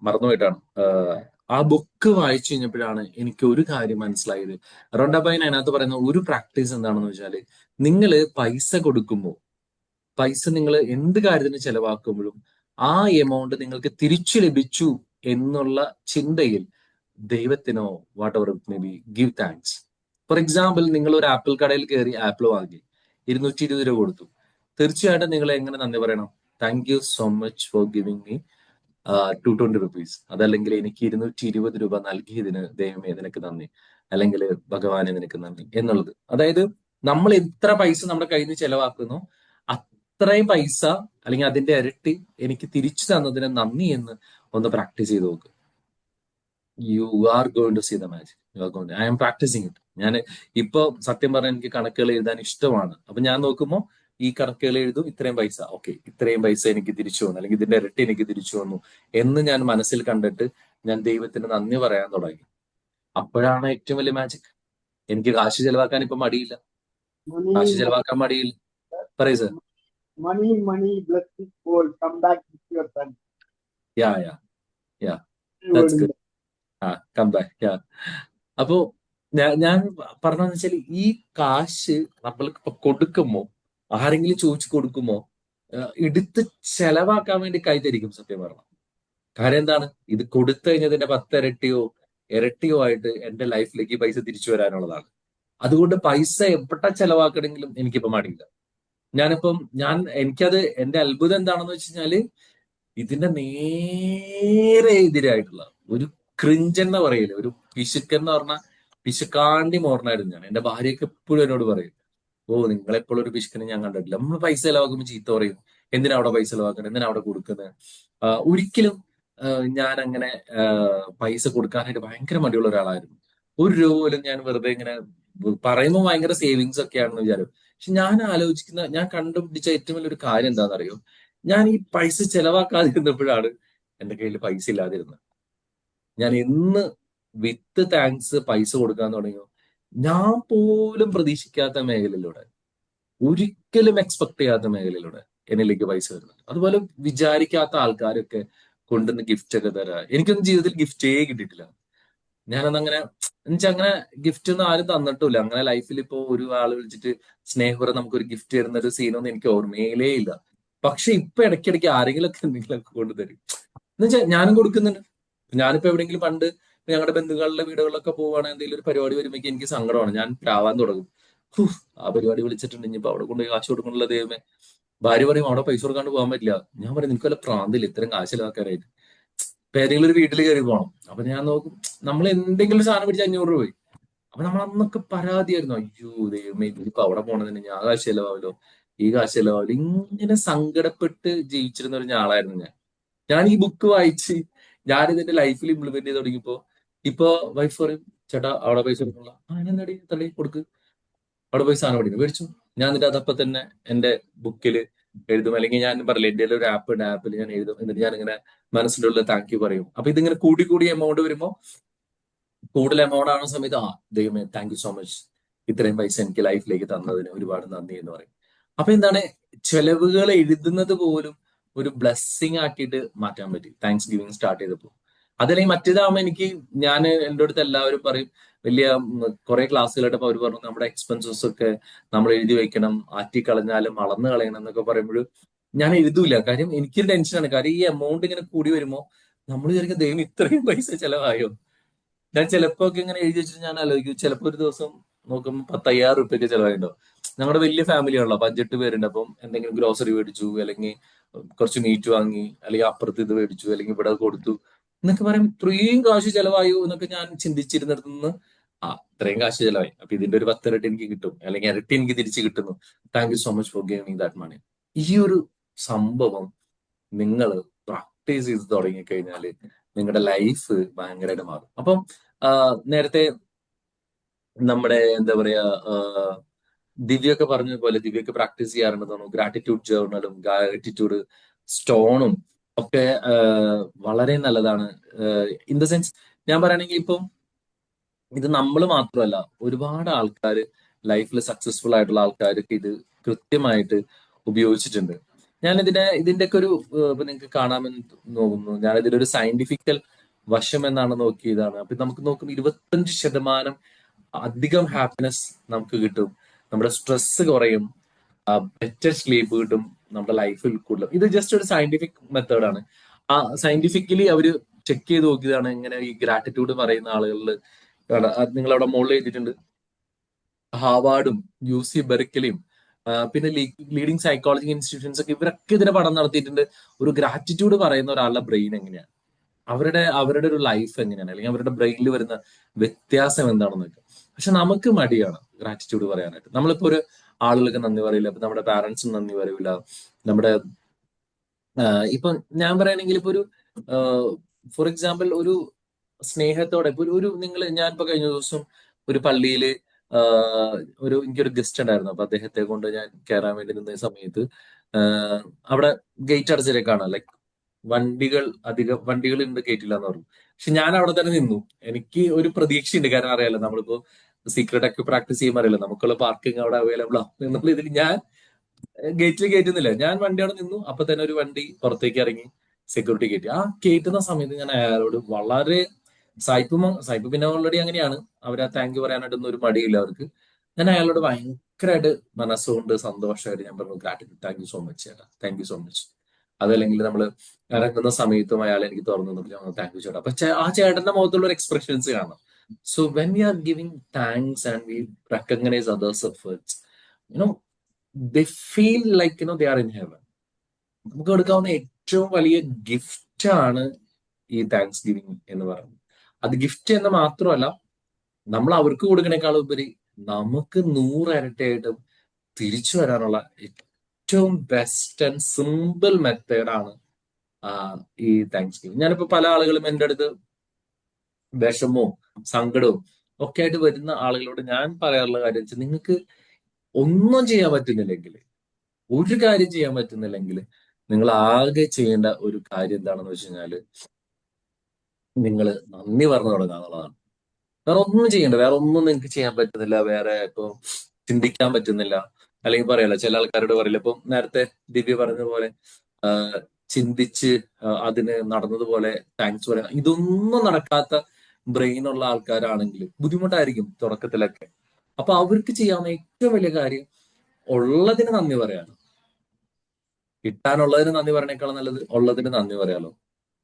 മറന്നുപോയിട്ടാണ്. ആ ബുക്ക് വായിച്ചു കഴിഞ്ഞപ്പോഴാണ് എനിക്ക് ഒരു കാര്യം മനസ്സിലായത്. റോണ്ടാബായൻ അതിനകത്ത് പറയുന്ന ഒരു പ്രാക്ടീസ് എന്താണെന്ന് വെച്ചാൽ, നിങ്ങൾ പൈസ കൊടുക്കുമ്പോൾ, പൈസ നിങ്ങൾ എന്ത് കാര്യത്തിന് ചെലവാക്കുമ്പോഴും ആ എമൗണ്ട് നിങ്ങൾക്ക് തിരിച്ചു ലഭിച്ചു എന്നുള്ള ചിന്തയിൽ ദൈവത്തിനോ whatever may be give thanks. For example, നിങ്ങൾ ഒരു ആപ്പിൾ കടയിൽ കയറി ആപ്പിൾ വാങ്ങി 220 രൂപ കൊടുത്തു. തീർച്ചയായിട്ടും നിങ്ങൾ എങ്ങനെ നന്ദി പറയണം? Thank you so much for giving me 220 rupees. അതല്ലെങ്കിൽ എനിക്ക് 220 രൂപ നൽകിയതിന് ദൈവമേ നിനക്ക് നന്ദി, അല്ലെങ്കിൽ ഭഗവാനെ നിനക്ക് നന്ദി എന്നുള്ളത്. അതായത് നമ്മൾ എത്ര പൈസ നമ്മുടെ കയ്യിൽ നിന്ന് ചെലവാക്കുന്നോ അത്രയും പൈസ അല്ലെങ്കിൽ അതിന്റെ ഇരട്ടി എനിക്ക് തിരിച്ചു തന്നതിന് നന്ദി എന്ന് ഒന്ന് പ്രാക്ടീസ് ചെയ്ത് നോക്ക്. You are going to see the magic. You are going, I am practising it. ഞാൻ ഇപ്പൊ സത്യം പറഞ്ഞാൽ എനിക്ക് കണക്കുകൾ എഴുതാൻ ഇഷ്ടമാണ്. അപ്പൊ ഞാൻ നോക്കുമ്പോൾ ഈ കണക്കുകൾ എഴുതും, ഇത്രയും പൈസ, ഓക്കെ, ഇത്രയും പൈസ എനിക്ക് തിരിച്ചു വന്നു, അല്ലെങ്കിൽ ഇതിന്റെ ഇരട്ടി എനിക്ക് തിരിച്ചു വന്നു എന്ന് ഞാൻ മനസ്സിൽ കണ്ടിട്ട് ഞാൻ ദൈവത്തിന് നന്ദി പറയാൻ തുടങ്ങി. അപ്പോഴാണ് ഏറ്റവും വലിയ മാജിക്. എനിക്ക് കാശ് ചെലവാക്കാൻ ഇപ്പൊ മടിയില്ല. കാശ് ചെലവാക്കാൻ മടിയില്ല. പറയൂ sir. Money, blessing, gold, come back with your son. Yeah, that's good. Come back. അപ്പോ ഞാൻ പറഞ്ഞതെന്ന് വെച്ചാൽ, ഈ കാശ് നമ്മൾ കൊടുക്കുമ്പോ, ആരെങ്കിലും ചോദിച്ചു കൊടുക്കുമ്പോ എടുത്ത് ചെലവാക്കാൻ വേണ്ടി കൈതരിക്കും സത്യം പറഞ്ഞാൽ. കാര്യം എന്താണ്? ഇത് കൊടുത്തു കഴിഞ്ഞതിന്റെ 10 ഇരട്ടിയോ ആയിട്ട് എന്റെ ലൈഫിലേക്ക് പൈസ തിരിച്ചു വരാനുള്ളതാണ്. അതുകൊണ്ട് പൈസ എവിടെ ചെലവാക്കണമെങ്കിലും എനിക്കിപ്പോ മടിയില്ല. എനിക്കത് എന്റെ അത്ഭുതം എന്താണെന്ന് വെച്ച് കഴിഞ്ഞാല്, ഇതിന്റെ നേരെ എതിരായിട്ടുള്ള ഒരു ക്രിഞ്ച് എന്ന് പറയില്ല, ഒരു പിശുക്കൻ എന്ന് പറഞ്ഞാൽ പിശുക്കാണ്ടി മോർന്നായിരുന്നു ഞാൻ. എന്റെ ഭാര്യയൊക്കെ എപ്പോഴും എന്നോട് പറയും, ഓ നിങ്ങളെപ്പോഴും ഒരു പിശുക്കനെ ഞാൻ കണ്ടിട്ടില്ല. നമ്മൾ പൈസ ചെലവാക്കുമ്പോൾ ചീത്ത പറയും, എന്തിനാ അവിടെ പൈസ ചെലവാക്കുന്നത്, എന്തിനാ അവിടെ കൊടുക്കുന്നത്. ഒരിക്കലും ഞാൻ അങ്ങനെ പൈസ കൊടുക്കാനായിട്ട് ഭയങ്കര മടിയുള്ള ഒരാളായിരുന്നു. 1 രൂപ പോലും ഞാൻ വെറുതെ ഇങ്ങനെ പറയുമ്പോൾ ഭയങ്കര സേവിങ്സ് ഒക്കെയാണെന്ന് വിചാരം. പക്ഷെ ഞാൻ കണ്ടുപിടിച്ച ഏറ്റവും വലിയൊരു കാര്യം എന്താണെന്നറിയോ? ഞാൻ ഈ പൈസ ചെലവാക്കാതിരുന്നപ്പോഴാണ് എന്റെ കയ്യിൽ പൈസ ഇല്ലാതിരുന്നത്. ഞാൻ എന്ന് വിത്ത് താങ്ക്സ് പൈസ കൊടുക്കാൻ തുടങ്ങിയോ, ഞാൻ പോലും പ്രതീക്ഷിക്കാത്ത മേഖലയിലൂടെ ഒരിക്കലും എക്സ്പെക്ട് ചെയ്യാത്ത മേഖലയിലൂടെ എന്നിലേക്ക് പൈസ വരുന്നുണ്ട്. അതുപോലെ വിചാരിക്കാത്ത ആൾക്കാരൊക്കെ കൊണ്ടുവന്ന് ഗിഫ്റ്റ് ഒക്കെ തരാ. എനിക്കൊന്നും ജീവിതത്തിൽ ഗിഫ്റ്റേ കിട്ടിയിട്ടില്ല. ഞാനന്നങ്ങനെ എന്നുവെച്ചാൽ അങ്ങനെ ഗിഫ്റ്റ് ഒന്നും ആരും തന്നിട്ടില്ല. അങ്ങനെ ലൈഫിൽ ഇപ്പോ ഒരു ആള് വിളിച്ചിട്ട് സ്നേഹപൂർവ്വം നമുക്കൊരു ഗിഫ്റ്റ് തരുന്ന ഒരു സീനൊന്നും എനിക്ക് ഓർമ്മയിലേ ഇല്ല. പക്ഷെ ഇപ്പൊ ഇടയ്ക്കിടയ്ക്ക് ആരെങ്കിലുമൊക്കെ എന്തെങ്കിലുമൊക്കെ കൊണ്ടുതരും. എന്നുവെച്ചാൽ ഞാനും കൊടുക്കുന്നുണ്ട്. ഞാനിപ്പോ എവിടെയെങ്കിലും പണ്ട് ഞങ്ങളുടെ ബന്ധുക്കളുടെ വീടുകളിലൊക്കെ പോവുകയാണെങ്കിൽ എന്തെങ്കിലും ഒരു പരിപാടി വരുമ്പോൾ എനിക്ക് സങ്കടമാണ്. ഞാൻ പ്രാവാൻ തുടങ്ങും. ഹൂ, ആ പരിപാടി വിളിച്ചിട്ടുണ്ട്, ഇനിയിപ്പോ അവിടെ കൊണ്ട് കാശ് കൊടുക്കണല്ലോ ദൈവമേ. ഭാര്യ പറയും അവിടെ പൈസ കൊടുക്കാണ്ട് പോകാൻ പറ്റില്ല. ഞാൻ പറയും നിനക്ക് വല്ല പ്രാന്തില്ല ഇത്രയും കാശ് ചിലവാക്കാനായിട്ട്. ഇപ്പൊ ഏതെങ്കിലും ഒരു വീട്ടിൽ കയറി പോകണം. അപ്പൊ ഞാൻ നോക്കും, നമ്മൾ എന്തെങ്കിലും ഒരു സാധനം പിടിച്ച് 500 രൂപ. അപ്പൊ നമ്മൾ അന്നൊക്കെ പരാതിയായിരുന്നു, അയ്യോ ദൈവമേ ഇപ്പൊ അവിടെ പോണതിന് ഞാൻ കാശ് ചെലവാവല്ലോ, ഈ കാശ് ചെലവാവല്ലോ. ഇങ്ങനെ സങ്കടപ്പെട്ട് ജീവിച്ചിരുന്ന ഒരു ആളായിരുന്നു ഞാൻ. ഞാൻ ഈ ബുക്ക് വായിച്ച് ഞാൻ ഇതിന്റെ ലൈഫിൽ ഇംപ്ലിമെന്റ് ചെയ്ത് തുടങ്ങിയപ്പോ ഇപ്പൊ വൈഫ് പറയും, ചേട്ടാ അവിടെ പൈസ കൊടുക്കണില്ല. അതിനെന്താടി തള്ളി കൊടുക്ക്, അവിടെ പോയി സാധനം പഠിക്കും മേടിച്ചു. ഞാൻ എന്നിട്ട് അതപ്പം തന്നെ എന്റെ ബുക്കിൽ എഴുതും. അല്ലെങ്കിൽ ഞാൻ പറയില്ല, എന്റെ ഒരു ആപ്പ് ഉണ്ട്, ആപ്പിൽ ഞാൻ എഴുതും. എന്നിട്ട് ഞാൻ ഇങ്ങനെ മനസ്സിൻ്റെ ഉള്ളിൽ താങ്ക് യു പറയും. അപ്പൊ ഇതിങ്ങനെ കൂടി കൂടി എമൗണ്ട് വരുമ്പോ കൂടുതൽ എമൗണ്ട് ആവുന്ന സമയത്ത് ദൈവമേ താങ്ക് യു സോ മച്ച്, ഇത്രയും പൈസ എനിക്ക് ലൈഫിലേക്ക് തന്നതിന് ഒരുപാട് നന്ദി എന്ന് പറയും. അപ്പൊ എന്താണ്, ചെലവുകൾ എഴുതുന്നത് പോലും ഒരു ബ്ലെസ്സിങ് ആക്കിയിട്ട് മാറ്റാൻ പറ്റി താങ്ക്സ് ഗിവിങ് സ്റ്റാർട്ട് ചെയ്തപ്പോ. അതല്ലെങ്കിൽ മറ്റേതാവുമ്പോ എനിക്ക് ഞാൻ എൻ്റെ അടുത്ത് എല്ലാവരും പറയും, വലിയ കുറെ ക്ലാസ്സുകളായിട്ട് അവർ പറഞ്ഞു നമ്മുടെ എക്സ്പെൻസസ് ഒക്കെ നമ്മൾ എഴുതി വെക്കണം, ആറ്റിക്കളഞ്ഞാലും അളന്ന് കളയണം എന്നൊക്കെ പറയുമ്പോൾ ഞാൻ എഴുതൂല. കാര്യം എനിക്കൊരു ടെൻഷനാണ്. കാര്യം ഈ എമൗണ്ട് ഇങ്ങനെ കൂടി വരുമ്പോ നമ്മൾ വിചാരിക്കും ദൈവം ഇത്രയും പൈസ ചെലവായോ. ഞാൻ ചിലപ്പോ ഒക്കെ ഇങ്ങനെ എഴുതി വെച്ചിട്ട് ഞാൻ ആലോചിക്കും, ചിലപ്പോ ഒരു ദിവസം നോക്കുമ്പോൾ 10,000 റുപ്യൊക്കെ ചെലവായിട്ടുണ്ടോ. ഞങ്ങളുടെ വലിയ ഫാമിലിയാണല്ലോ, അപ്പൊ 5-8 പേരുണ്ട്. അപ്പം എന്തെങ്കിലും ഗ്രോസറി മേടിച്ചു, അല്ലെങ്കിൽ കുറച്ച് മീറ്റ് വാങ്ങി, അല്ലെങ്കിൽ അപ്പുറത്ത് ഇത് മേടിച്ചു, അല്ലെങ്കിൽ ഇവിടെ കൊടുത്തു എന്നൊക്കെ പറയും. ഇത്രയും കാശ് ചെലവായോ എന്നൊക്കെ ഞാൻ ചിന്തിച്ചിരുന്നിടത്ത് നിന്ന് ഇത്രയും കാശ് ചെലവായി, അപ്പൊ ഇതിന്റെ ഒരു 10 ഇരട്ടി എനിക്ക് കിട്ടും, അല്ലെങ്കിൽ ഇരട്ടി എനിക്ക് തിരിച്ചു കിട്ടുന്നു. Thank you so much for giving that money. ഈ ഒരു സംഭവം നിങ്ങൾ പ്രാക്ടീസ് ചെയ്ത് തുടങ്ങിക്കഴിഞ്ഞാൽ നിങ്ങളുടെ ലൈഫ് ഭയങ്കരമായിട്ട് മാറും. അപ്പം നേരത്തെ നമ്മുടെ എന്താ പറയാ ദിവ്യൊക്കെ പറഞ്ഞ പോലെ ദിവ്യൊക്കെ പ്രാക്ടീസ് ചെയ്യാറുണ്ടെന്ന് തോന്നുന്നു. ഗ്രാറ്റിറ്റ്യൂഡ് ജേർണലും ഗ്രാറ്റിറ്റ്യൂഡ് സ്റ്റോണും ഒക്കെ വളരെ നല്ലതാണ്. ഇൻ ദ സെൻസ് ഞാൻ പറയുകയാണെങ്കിൽ ഇപ്പം ഇത് നമ്മൾ മാത്രമല്ല, ഒരുപാട് ആൾക്കാർ ലൈഫിൽ സക്സസ്ഫുൾ ആയിട്ടുള്ള ആൾക്കാരൊക്കെ ഇത് കൃത്യമായിട്ട് ഉപയോഗിച്ചിട്ടുണ്ട്. ഞാൻ ഇതിന്റെയൊക്കെ ഒരു ഇപ്പൊ നിങ്ങൾക്ക് കാണാമെന്ന് തോന്നുന്നു. ഞാൻ ഇതിലൊരു സയന്റിഫിക്കൽ വശം എന്നാണ് നോക്കിയതാണ്. അപ്പൊ നമുക്ക് നോക്കും 25% അധികം ഹാപ്പിനെസ് നമുക്ക് കിട്ടും, നമ്മുടെ സ്ട്രെസ് കുറയും, ബെറ്റർ സ്ലീപ്പ് കിട്ടും, നമ്മുടെ ലൈഫിൽ കൂടുതൽ. ഇത് ജസ്റ്റ് ഒരു സയന്റിഫിക് മെത്തേഡാണ്. ആ സയന്റിഫിക്കലി അവര് ചെക്ക് ചെയ്ത് നോക്കിയതാണ്. ഇങ്ങനെ ഈ ഗ്രാറ്റിറ്റ്യൂഡ് പറയുന്ന ആളുകളിൽ നിങ്ങൾ അവിടെ മുകളിൽ എഴുതിയിട്ടുണ്ട്, ഹാവാർഡും UC ബെർക്കലിയും പിന്നെ ലീഡിങ് സൈക്കോളജി ഇൻസ്റ്റിറ്റ്യൂഷൻസ് ഒക്കെ ഇവരൊക്കെ ഇതിനെ പഠനം നടത്തിയിട്ടുണ്ട്. ഒരു ഗ്രാറ്റിറ്റ്യൂഡ് പറയുന്ന ഒരാളുടെ ബ്രെയിൻ എങ്ങനെയാണ്, അവരുടെ ഒരു ലൈഫ് എങ്ങനെയാണ്, അല്ലെങ്കിൽ അവരുടെ ബ്രെയിനിൽ വരുന്ന വ്യത്യാസം എന്താണെന്നൊക്കെ. പക്ഷെ നമുക്ക് മടിയാണ് ഗ്രാറ്റിറ്റ്യൂഡ് പറയാനായിട്ട്. നമ്മളിപ്പോ ഒരു ആളുകൾക്ക് നന്ദി പറയില്ല, ഇപ്പൊ നമ്മുടെ പാരന്റ്സിന് നന്ദി പറയില്ല. നമ്മുടെ ഇപ്പൊ ഞാൻ പറയുകയാണെങ്കിൽ ഇപ്പൊ ഒരു ഫോർ എക്സാമ്പിൾ ഒരു സ്നേഹത്തോടെ ഇപ്പൊ ഞാനിപ്പോ കഴിഞ്ഞ ദിവസം ഒരു പള്ളിയിൽ എനിക്കൊരു ഗസ്റ്റ് ഉണ്ടായിരുന്നു. അപ്പൊ അദ്ദേഹത്തെ കൊണ്ട് ഞാൻ കയറാൻ വേണ്ടി നിന്ന സമയത്ത് അവിടെ ഗേറ്റ് അടച്ചിട്ടേക്കാണ്. ലൈക്ക് വണ്ടികൾ ഉണ്ട്, ഗേറ്റില്ല എന്ന് പറഞ്ഞു. പക്ഷെ ഞാൻ അവിടെ തന്നെ നിന്നു. എനിക്ക് ഒരു പ്രതീക്ഷയുണ്ട്, കാരണം അറിയാലോ നമ്മളിപ്പോ സീക്രട്ട് ഒക്കെ പ്രാക്ടീസ് ചെയ്യുമ്പോൾ അറിയാലോ നമുക്കുള്ള പാർക്കിംഗ് അവിടെ അവൈലബിൾ ആണ് എന്നുള്ള ഇതിൽ ഞാൻ ഗേറ്റിൽ കയറ്റുന്നില്ല. ഞാൻ വണ്ടി അവിടെ നിന്നു. അപ്പൊ തന്നെ ഒരു വണ്ടി പുറത്തേക്ക് ഇറങ്ങി സെക്യൂരിറ്റി കയറ്റി. ആ കയറ്റുന്ന സമയത്ത് ഞാൻ അയാളോട് വളരെ സായിപ്പ് പിന്നെ ഓൾറെഡി അങ്ങനെയാണ്, അവരെ താങ്ക് യു പറയാനായിട്ടൊന്നും ഒരു മടിയില്ല അവർക്ക്. ഞാൻ അയാളോട് ഭയങ്കരമായിട്ട് മനസ്സുകൊണ്ട് സന്തോഷമായിട്ട് ഞാൻ പറഞ്ഞു, gratitude, thank you so much ചേട്ടാ, താങ്ക് യു സോ മച്ച്. അതല്ലെങ്കിൽ നമ്മൾ ഇറങ്ങുന്ന സമയത്തും അയാൾ എനിക്ക് തുറന്നു താങ്ക് യു ചേട്ടാ. അപ്പൊ ആ ചേട്ടന്റെ മുഖത്തുള്ള ഒരു എക്സ്പ്രഷൻസ് കാണാം. So when we are giving thanks and we recognise others efforts, they feel like they are in heaven. നമുക്ക് കൊടുക്കാവുന്ന ഏറ്റവും വലിയ ഗിഫ്റ്റ് ആണ് ഈ താങ്ക്സ് ഗിവിംഗ് എന്ന് പറയുന്നത്. അത് ഗിഫ്റ്റ് എന്ന് മാത്രമല്ല, നമ്മൾ അവർക്ക് കൊടുക്കണേക്കാൾ ഉപരി നമുക്ക് 100 ഇരട്ടിയായിട്ടും തിരിച്ചു വരാനുള്ള ഏറ്റവും ബെസ്റ്റ് ആൻഡ് സിമ്പിൾ മെത്തേഡാണ് ഈ താങ്ക്സ് ഗിവിംഗ്. ഞാനിപ്പോ പല ആളുകളും എൻ്റെ അടുത്ത് വിഷമവും സങ്കടവും ഒക്കെ ആയിട്ട് വരുന്ന ആളുകളോട് ഞാൻ പറയാറുള്ള കാര്യം വെച്ചാൽ, നിങ്ങൾക്ക് ഒന്നും ചെയ്യാൻ പറ്റുന്നില്ലെങ്കിൽ, ഒരു കാര്യം ചെയ്യാൻ പറ്റുന്നില്ലെങ്കിൽ, നിങ്ങൾ ആകെ ചെയ്യേണ്ട ഒരു കാര്യം എന്താണെന്ന് വെച്ച് കഴിഞ്ഞാല് നിങ്ങൾ നന്ദി പറഞ്ഞു തുടങ്ങുക എന്നുള്ളതാണ്. വേറെ ഒന്നും ചെയ്യണ്ട, വേറെ ഒന്നും നിങ്ങൾക്ക് ചെയ്യാൻ പറ്റുന്നില്ല, വേറെ ഇപ്പൊ ചിന്തിക്കാൻ പറ്റുന്നില്ല. അല്ലെങ്കിൽ പറയാലോ ചില ആൾക്കാരോട് പറയില്ല. ഇപ്പം നേരത്തെ ദിവ്യ പറഞ്ഞ പോലെ ചിന്തിച്ച് അതിന് നടന്നതുപോലെ താങ്ക്സ് പറയാം. ഇതൊന്നും നടക്കാത്ത ബ്രെയിൻ ഉള്ള ആൾക്കാരാണെങ്കിൽ ബുദ്ധിമുട്ടായിരിക്കും തുടക്കത്തിലൊക്കെ. അപ്പൊ അവർക്ക് ചെയ്യാവുന്ന ഏറ്റവും വലിയ കാര്യം ഉള്ളതിന് നന്ദി പറയാണ്. കിട്ടാനുള്ളതിന് നന്ദി പറയണേക്കാളും നല്ലത് ഉള്ളതിന് നന്ദി പറയാലോ.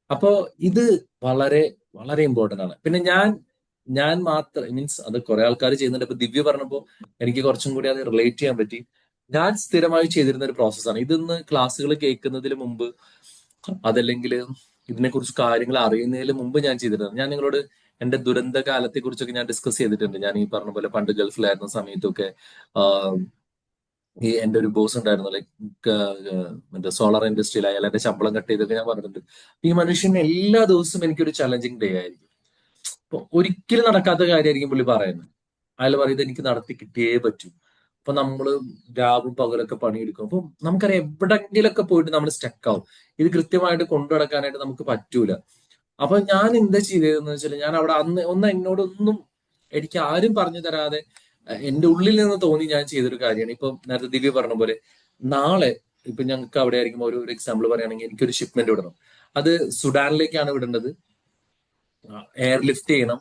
അപ്പോ ഇത് വളരെ വളരെ ഇമ്പോർട്ടന്റ് ആണ്. പിന്നെ ഞാൻ മാത്രം മീൻസ് അത് കുറെ ആൾക്കാർ ചെയ്യുന്നുണ്ട്. ഇപ്പൊ ദിവ്യ പറഞ്ഞപ്പോ എനിക്ക് കുറച്ചും കൂടി അത് റിലേറ്റ് ചെയ്യാൻ പറ്റി. ഞാൻ സ്ഥിരമായി ചെയ്തിരുന്ന ഒരു പ്രോസസ്സാണ്. ഇതൊന്ന് ക്ലാസ്സുകൾ കേൾക്കുന്നതിന് മുമ്പ് അതല്ലെങ്കിൽ ഇതിനെക്കുറിച്ച് കാര്യങ്ങൾ അറിയുന്നതിന് മുമ്പ് ഞാൻ ചെയ്തിരുന്നത്. ഞാൻ നിങ്ങളോട് എന്റെ ദുരന്ത കാലത്തെ കുറിച്ചൊക്കെ ഞാൻ ഡിസ്കസ് ചെയ്തിട്ടുണ്ട്. ഞാൻ ഈ പറഞ്ഞ പോലെ പണ്ട് ഗൾഫിലായിരുന്ന സമയത്തൊക്കെ ഈ എന്റെ ഒരു ബോസ് ഉണ്ടായിരുന്നു, ലൈക്ക് മറ്റേ സോളാർ ഇൻഡസ്ട്രിയിൽ. അയാൾ എന്റെ ശമ്പളം കട്ട് ചെയ്തൊക്കെ ഞാൻ പറഞ്ഞിട്ടുണ്ട്. ഈ മനുഷ്യൻ എല്ലാ ദിവസവും എനിക്കൊരു ചലഞ്ചിങ് ഡേ ആയിരിക്കും. അപ്പൊ ഒരിക്കലും നടക്കാത്ത കാര്യമായിരിക്കും പുള്ളി പറയുന്നത്. അയാൾ പറയുന്നത് എനിക്ക് നടത്തി കിട്ടിയേ പറ്റൂ. അപ്പൊ നമ്മള് രാവും പകലൊക്കെ പണിയെടുക്കും. അപ്പൊ നമുക്കറിയാം എവിടെങ്കിലൊക്കെ പോയിട്ട് നമ്മൾ സ്റ്റക്ക് ആവും. ഇത് കൃത്യമായിട്ട് കൊണ്ടു നടക്കാനായിട്ട് നമുക്ക് പറ്റൂല. അപ്പൊ ഞാൻ എന്താ ചെയ്തതെന്ന് വെച്ചാൽ, ഞാൻ അവിടെ അന്ന് എന്നോടൊന്നും എനിക്ക് ആരും പറഞ്ഞു തരാതെ എന്റെ ഉള്ളിൽ നിന്ന് തോന്നി ഞാൻ ചെയ്തൊരു കാര്യമാണ്. ഇപ്പൊ നേരത്തെ ദിവ്യ പറഞ്ഞ പോലെ, നാളെ ഇപ്പൊ ഞങ്ങൾക്ക് അവിടെ ആയിരിക്കും ഒരു എക്സാമ്പിൾ പറയുകയാണെങ്കിൽ എനിക്കൊരു ഷിപ്മെന്റ് വിടണം. അത് സുഡാനിലേക്കാണ് വിടേണ്ടത്. എയർ ലിഫ്റ്റ് ചെയ്യണം.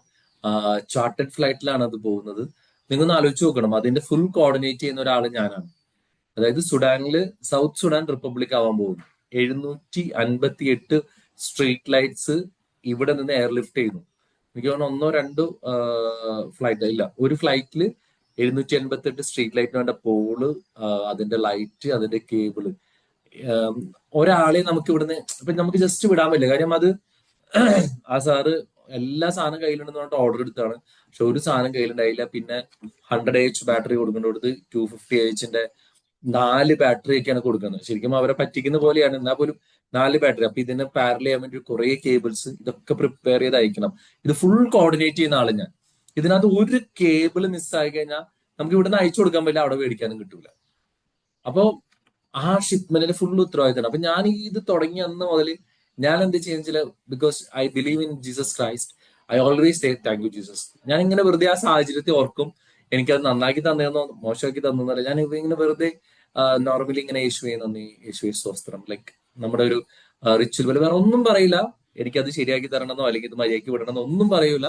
ചാർട്ടഡ് ഫ്ലൈറ്റിലാണ് അത് പോകുന്നത്. നിങ്ങൾ ആലോചിച്ച് നോക്കണം, അതിന്റെ ഫുൾ കോർഡിനേറ്റ് ചെയ്യുന്ന ഒരാൾ ഞാനാണ്. അതായത് സുഡാനില് സൗത്ത് സുഡാൻ റിപ്പബ്ലിക് ആവാൻ പോകുന്നു. 758 സ്ട്രീറ്റ് ലൈറ്റ്സ് ഇവിടെ നിന്ന് എയർലിഫ്റ്റ് ചെയ്യുന്നു. എനിക്ക് തോന്നുന്നു ഒന്നോ രണ്ടോ ഫ്ലൈറ്റ് ഇല്ല, ഒരു ഫ്ലൈറ്റില് 788 സ്ട്രീറ്റ് ലൈറ്റിന് വേണ്ട പോള്, അതിന്റെ ലൈറ്റ്, അതിന്റെ കേബിള്. ഒരാളെ നമുക്ക് ഇവിടുന്ന് ഇപ്പൊ നമുക്ക് ജസ്റ്റ് വിടാൻ പറ്റില്ല. കാര്യം അത് ആ സാറ് എല്ലാ സാധനം കയ്യിലുണ്ടെന്ന് പറഞ്ഞിട്ട് ഓർഡർ എടുത്താണ്. പക്ഷെ ഒരു സാധനം കയ്യിലുണ്ടായില്ല. പിന്നെ 100 ബാറ്ററി കൊടുക്കേണ്ടത് 250 4 ബാറ്ററി ഒക്കെയാണ് കൊടുക്കുന്നത്. ശരിക്കും അവരെ പറ്റിക്കുന്ന പോലെയാണ്. എന്നാൽ പോലും 4 ബാറ്ററി. അപ്പൊ ഇതിനെ പാരൽ ചെയ്യാൻ വേണ്ടി കുറെ കേബിൾസ് ഇതൊക്കെ പ്രിപ്പയർ ചെയ്ത് അയക്കണം. ഇത് ഫുൾ കോർഡിനേറ്റ് ചെയ്യുന്ന ആള് ഞാൻ. ഇതിനകത്ത് ഒരു കേബിൾ മിസ്സായി കഴിഞ്ഞാൽ നമുക്ക് ഇവിടുന്ന് അയച്ചു കൊടുക്കാൻ പറ്റില്ല, അവിടെ മേടിക്കാനും കിട്ടൂല. അപ്പോ ആ ഷിപ്മെന്റിന് ഫുൾ ഉത്തരവാദിത്തമാണ്. അപ്പൊ ഞാൻ ഇത് തുടങ്ങിയ അന്ന് മുതൽ ഞാൻ എന്ത് ചെയ്യുന്നില്ല, because I believe in Jesus Christ, I always say thank you Jesus. ഞാൻ ഇങ്ങനെ വെറുതെ ആ സാഹചര്യത്തെ ഓർക്കും. എനിക്കത് നന്നാക്കി തന്നെയെന്നോ മോശമാക്കി തന്നല്ല, ഞാൻ ഇങ്ങനെ വെറുതെ നോർമലി ഇങ്ങനെ യേശുവേ നന്ദി, യേശുവേ സ്തോത്രം, ലൈക്ക് നമ്മുടെ ഒരു റിച്വൽ പോലെ. വേറെ ഒന്നും പറയില്ല. എനിക്കത് ശരിയാക്കി തരണമെന്നോ അല്ലെങ്കിൽ ഇത് മര്യാദയ്ക്ക് വിടണമെന്നോ ഒന്നും പറയൂല.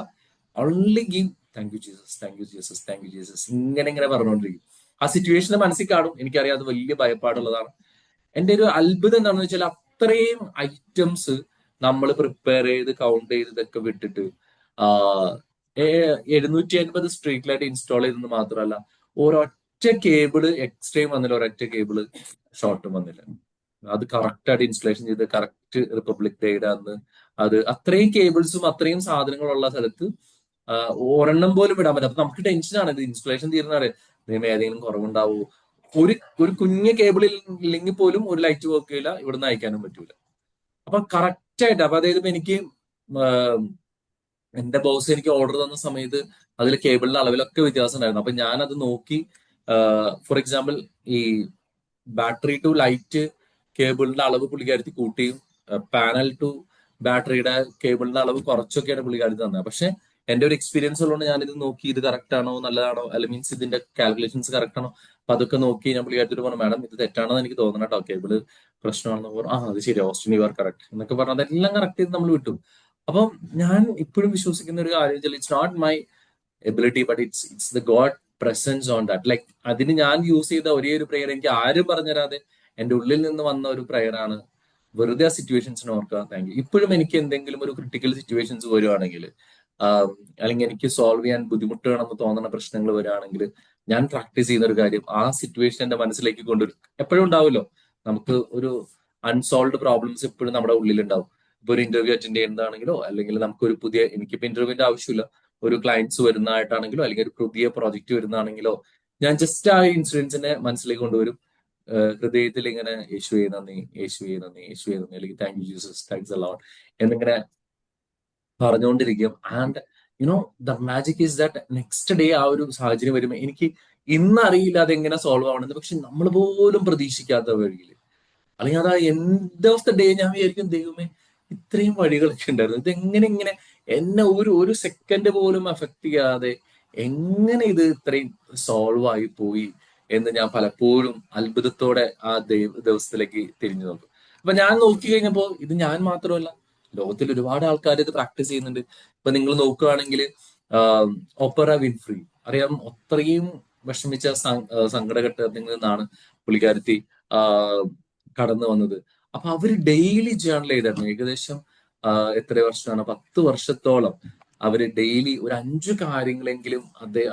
Only give thank you Jesus, thank you Jesus, thank you Jesus, ഇങ്ങനെ പറഞ്ഞുകൊണ്ടിരിക്കും. ആ സിറ്റുവേഷനെ മനസ്സിൽ കാണും. എനിക്കറിയാം അത് വലിയ ഭയപ്പാടുള്ളതാണ്. എന്റെ ഒരു അത്ഭുതം എന്താണെന്ന് വെച്ചാൽ, അത്രയും ഐറ്റംസ് നമ്മൾ പ്രിപ്പയർ ചെയ്ത് കൗണ്ട് ചെയ്ത് ഇതൊക്കെ വിട്ടിട്ട് 750 സ്ട്രീറ്റ് ലൈറ്റ് ഇൻസ്റ്റാൾ ചെയ്തെന്ന് മാത്രമല്ല, ഒരൊറ്റ കേബിള് എക്സ്ട്രയും വന്നില്ല, ഒരൊറ്റ കേബിള് ഷോർട്ടും വന്നില്ല. അത് കറക്റ്റ് ആയിട്ട് ഇൻസ്റ്റലേഷൻ ചെയ്ത് കറക്റ്റ് റിപ്പബ്ലിക് ഡേയുടെ അന്ന് അത് അത്രയും കേബിൾസും അത്രയും സാധനങ്ങളുള്ള സ്ഥലത്ത് ഒരെണ്ണം പോലും വിടാൻ പറ്റും. അപ്പൊ നമുക്ക് ടെൻഷനാണ്, ഇത് ഇൻസ്റ്റലേഷൻ തീരുന്നവരെ ഏതെങ്കിലും കുറവുണ്ടാവോ. ഒരു കുഞ്ഞ കേബിളിൽ ഇല്ലെങ്കിൽ പോലും ഒരു ലൈറ്റ് വർക്ക് ചെയ്യില്ല, ഇവിടുന്ന് അയക്കാനും പറ്റൂല. അപ്പൊ കറക്റ്റ് ആയിട്ട്, അപ്പൊ അതായത് ഇപ്പൊ എനിക്ക് എന്റെ ബോസ് എനിക്ക് ഓർഡർ തന്ന സമയത്ത് അതിൽ കേബിളിന്റെ അളവിലൊക്കെ വ്യത്യാസം ഉണ്ടായിരുന്നു. അപ്പൊ ഞാൻ അത് നോക്കി, ഫോർ എക്സാമ്പിൾ ഈ ബാറ്ററി ടു ലൈറ്റ് കേബിളിന്റെ അളവ് പുള്ളിക്കാരത്തി കൂട്ടിയും പാനൽ ടു ബാറ്ററിയുടെ കേബിളിന്റെ അളവ് കുറച്ചൊക്കെയാണ് പുള്ളിക്കാരത്തി തന്നത്. പക്ഷെ എന്റെ ഒരു എക്സ്പീരിയൻസ് ഉള്ളതുകൊണ്ട് ഞാനിത് നോക്കി, ഇത് കറക്റ്റ് ആണോ നല്ലതാണോ, അല്ല മീൻസ് ഇതിന്റെ കാൽക്കുലേഷൻസ് കറക്റ്റ് ആണോ, അപ്പൊ അതൊക്കെ നോക്കി ഞാൻ പുള്ളിക്കാരത്തി പറഞ്ഞു, മാഡം ഇത് തെറ്റാണെന്ന് എനിക്ക് തോന്നണം കേട്ടോ, കേബിള് പ്രശ്നമാണെന്ന് പറഞ്ഞു. അത് ശരി, ഓസ്റ്റിൻ യു ആർ കറക്റ്റ് എന്നൊക്കെ പറഞ്ഞു. അതെല്ലാം കറക്റ്റ് ചെയ്ത് നമ്മൾ വിട്ടു. അപ്പം ഞാൻ ഇപ്പോഴും വിശ്വസിക്കുന്ന ഒരു കാര്യം വെച്ചാൽ, it's not my ability but it's the God presence on that. Like അതിന് ഞാൻ യൂസ് ചെയ്ത ഒരേ ഒരു പ്രെയർ എനിക്ക് ആരും പറഞ്ഞുതരാതെ എന്റെ ഉള്ളിൽ നിന്ന് വന്ന ഒരു പ്രെയർ ആണ്. വെറുതെ ആ സിറ്റുവേഷൻസിനെ ഓർക്കുക, താങ്ക് യു. ഇപ്പോഴും എനിക്ക് എന്തെങ്കിലും ഒരു ക്രിട്ടിക്കൽ സിറ്റുവേഷൻസ് വരുവാണെങ്കിൽ, അല്ലെങ്കിൽ എനിക്ക് സോൾവ് ചെയ്യാൻ ബുദ്ധിമുട്ടാണെന്ന് തോന്നുന്ന പ്രശ്നങ്ങൾ വരികയാണെങ്കിൽ, ഞാൻ പ്രാക്ടീസ് ചെയ്യുന്ന ഒരു കാര്യം, ആ സിറ്റുവേഷൻ എന്റെ മനസ്സിലേക്ക് കൊണ്ടുവരും. എപ്പോഴും ഉണ്ടാവുമല്ലോ നമുക്ക് ഒരു അൺസോൾവ്ഡ് പ്രോബ്ലംസ് എപ്പോഴും നമ്മുടെ ഉള്ളിലുണ്ടാവും. ഇപ്പൊ ഒരു ഇന്റർവ്യൂ അറ്റൻഡ് ചെയ്യുന്നതാണെങ്കിലോ, അല്ലെങ്കിൽ നമുക്കൊരു പുതിയ, എനിക്കിപ്പോ ഇന്റർവ്യൂവിന്റെ ആവശ്യമില്ല, ഒരു ക്ലയൻറ്റ്സ് വരുന്നതായിട്ടാണെങ്കിലോ, അല്ലെങ്കിൽ ഒരു പുതിയ പ്രോജക്റ്റ് വരുന്നതാണെങ്കിലോ, ഞാൻ ജസ്റ്റ് ആ ഇൻസിഡൻസിനെ മനസ്സിലേക്ക് കൊണ്ടുവരും. ഹൃദയത്തിൽ ഇങ്ങനെ യേശുവേ നന്ദി, യേശുവേ നന്ദി, യേശുവേ നന്ദി, അല്ലെങ്കിൽ thank you Jesus, thanks a lot എന്നിങ്ങനെ പറഞ്ഞുകൊണ്ടിരിക്കും. And you know the magic is that next day ആ ഒരു സാഹചര്യം വരുമ്പോൾ എനിക്ക് ഇന്നറിയില്ല അതെങ്ങനെ സോൾവ് ആവണമെന്ന്, പക്ഷെ നമ്മൾ പോലും പ്രതീക്ഷിക്കാത്ത വഴിയിൽ, അല്ലെങ്കിൽ അത് എൻഡ് ഓഫ് ദ ഡേ ഞാൻ വിചാരിക്കും, ദൈവമേ ഇത്രയും വഴികളൊക്കെ ഉണ്ടായിരുന്നു, ഇതെങ്ങനെ ഇങ്ങനെ എന്നെ ഒരു സെക്കൻഡ് പോലും അഫക്ട് ചെയ്യാതെ എങ്ങനെ ഇത് ഇത്രയും സോൾവ് ആയി പോയി എന്ന് ഞാൻ പലപ്പോഴും അത്ഭുതത്തോടെ ആ ദിവസത്തിലേക്ക് തിരിഞ്ഞു നോക്കും. അപ്പൊ ഞാൻ നോക്കി കഴിഞ്ഞപ്പോ ഇത് ഞാൻ മാത്രമല്ല, ലോകത്തിൽ ഒരുപാട് ആൾക്കാർ ഇത് പ്രാക്ടീസ് ചെയ്യുന്നുണ്ട്. ഇപ്പൊ നിങ്ങൾ നോക്കുകയാണെങ്കിൽ ഓപ്പറ വിൻഫ്രി അറിയാം, അത്രയും വിഷമിച്ച സങ്കടഘട്ടത്തിൽ നിന്നാണ് പുള്ളിക്കാരത്തി കടന്നു വന്നത്. അപ്പൊ അവര് ഡെയിലി ജേർണൽ ചെയ്തായിരുന്നു. ഏകദേശം എത്ര വർഷമാണ്, 10 വർഷത്തോളം അവര് ഡെയിലി ഒരു 5 കാര്യങ്ങളെങ്കിലും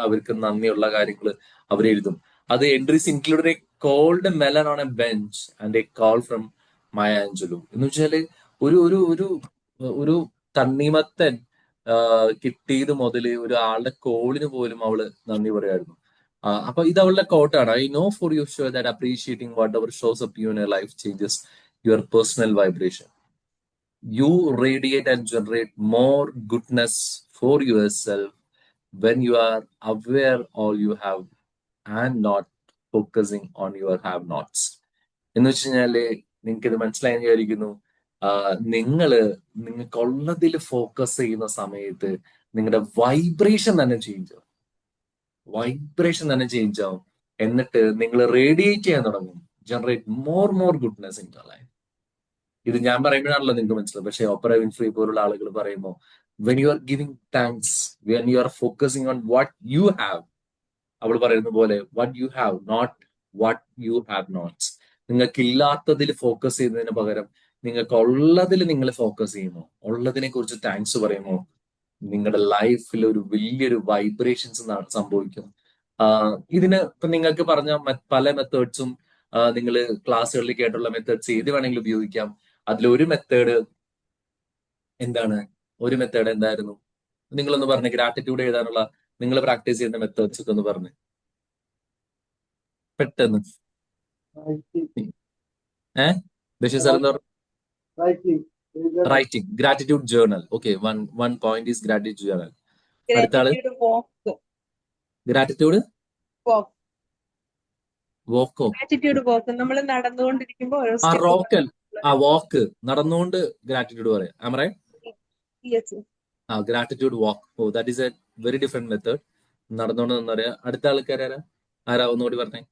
അവർക്ക് നന്ദിയുള്ള കാര്യങ്ങൾ അവരെഴുതും. അത് entries include a cold melon on a bench and a call from Maya Angelou. എന്ന് വെച്ചാല് ഒരു ഒരു ഒരു ഒരു തണ്ണിമത്തൻ കിട്ടിയത് മുതൽ ഒരു ആളുടെ കോളിന് പോലും അവള് നന്ദി പറയായിരുന്നു. അപ്പൊ ഇത് അവളുടെ കോട്ടാണ്. I know for you sure that appreciating whatever shows up you in your life changes your personal vibration. You radiate and generate more goodness for yourself when you are aware all you have and not focusing on your have-nots. എന്ന് വെച്ച് കഴിഞ്ഞാല് നിങ്ങൾക്ക് ഇത് മനസ്സിലായി വിചാരിക്കുന്നു. നിങ്ങൾക്കുള്ളതിൽ focus ചെയ്യുന്ന സമയത്ത് നിങ്ങളുടെ വൈബ്രേഷൻ തന്നെ ചേഞ്ച് ആവും. എന്നിട്ട് നിങ്ങൾ റേഡിയേറ്റ് ചെയ്യാൻ തുടങ്ങും, generate more goodness in your life. ഇത് ഞാൻ പറയുമ്പോഴാണല്ലോ നിങ്ങൾക്ക് മനസ്സിലാവും. പക്ഷെ ഓപ്പറ വിൻഫ്രി പോലുള്ള ആളുകൾ പറയുമ്പോൾ when you are giving thanks, when you are focusing on what you have, അവൾ പറയുന്ന പോലെ what you have, not what you have nots. നിങ്ങൾക്ക് ഇല്ലാത്തതിൽ ഫോക്കസ് ചെയ്യുന്നതിന് പകരം നിങ്ങൾക്ക് ഉള്ളതിൽ നിങ്ങൾ ഫോക്കസ് ചെയ്യുമോ, ഉള്ളതിനെ കുറിച്ച് താങ്ക്സ് പറയുമോ, നിങ്ങളുടെ ലൈഫിൽ ഒരു വലിയൊരു വൈബ്രേഷൻസ് സംഭവിക്കും. ഇതിന് ഇപ്പൊ നിങ്ങൾക്ക് പറഞ്ഞ പല മെത്തേഡ്സും നിങ്ങൾ ക്ലാസ്സുകളിൽ കേട്ടുള്ള മെത്തേഡ്സ് ഏത് വേണമെങ്കിലും ഉപയോഗിക്കാം. അതിലൊരു മെത്തേഡ് എന്തായിരുന്നു? നിങ്ങളൊന്ന് പറഞ്ഞ് ഗ്രാറ്റിറ്റ്യൂഡ് എഴുതാനുള്ള നിങ്ങൾ പ്രാക്ടീസ് ചെയ്യുന്ന മെത്തേഡ്സ് ഒക്കെ ഒന്ന് പറഞ്ഞ് പെട്ടെന്ന്. ബഷീർ സാർ എന്താ പറഞ്ഞു? Writing, gratitude journal. Okay, one point is gratitude journal. അടുത്ത ആള് ഗ്രാറ്റിറ്റ്യൂഡ് വോക്കോ. നമ്മൾ നടന്നുകൊണ്ടിരിക്കുമ്പോ വാക്ക് നടന്നുകൊണ്ട് ഗ്രാറ്റിറ്റ്യൂഡ് പറയാം. Am right? Gratitude walk. Oh, that is a very different method. നടന്നുകൊണ്ട് നിന്നറിയാം. അടുത്ത ആൾക്കാരാരാ? ഒന്നുകൂടി പറഞ്ഞേ.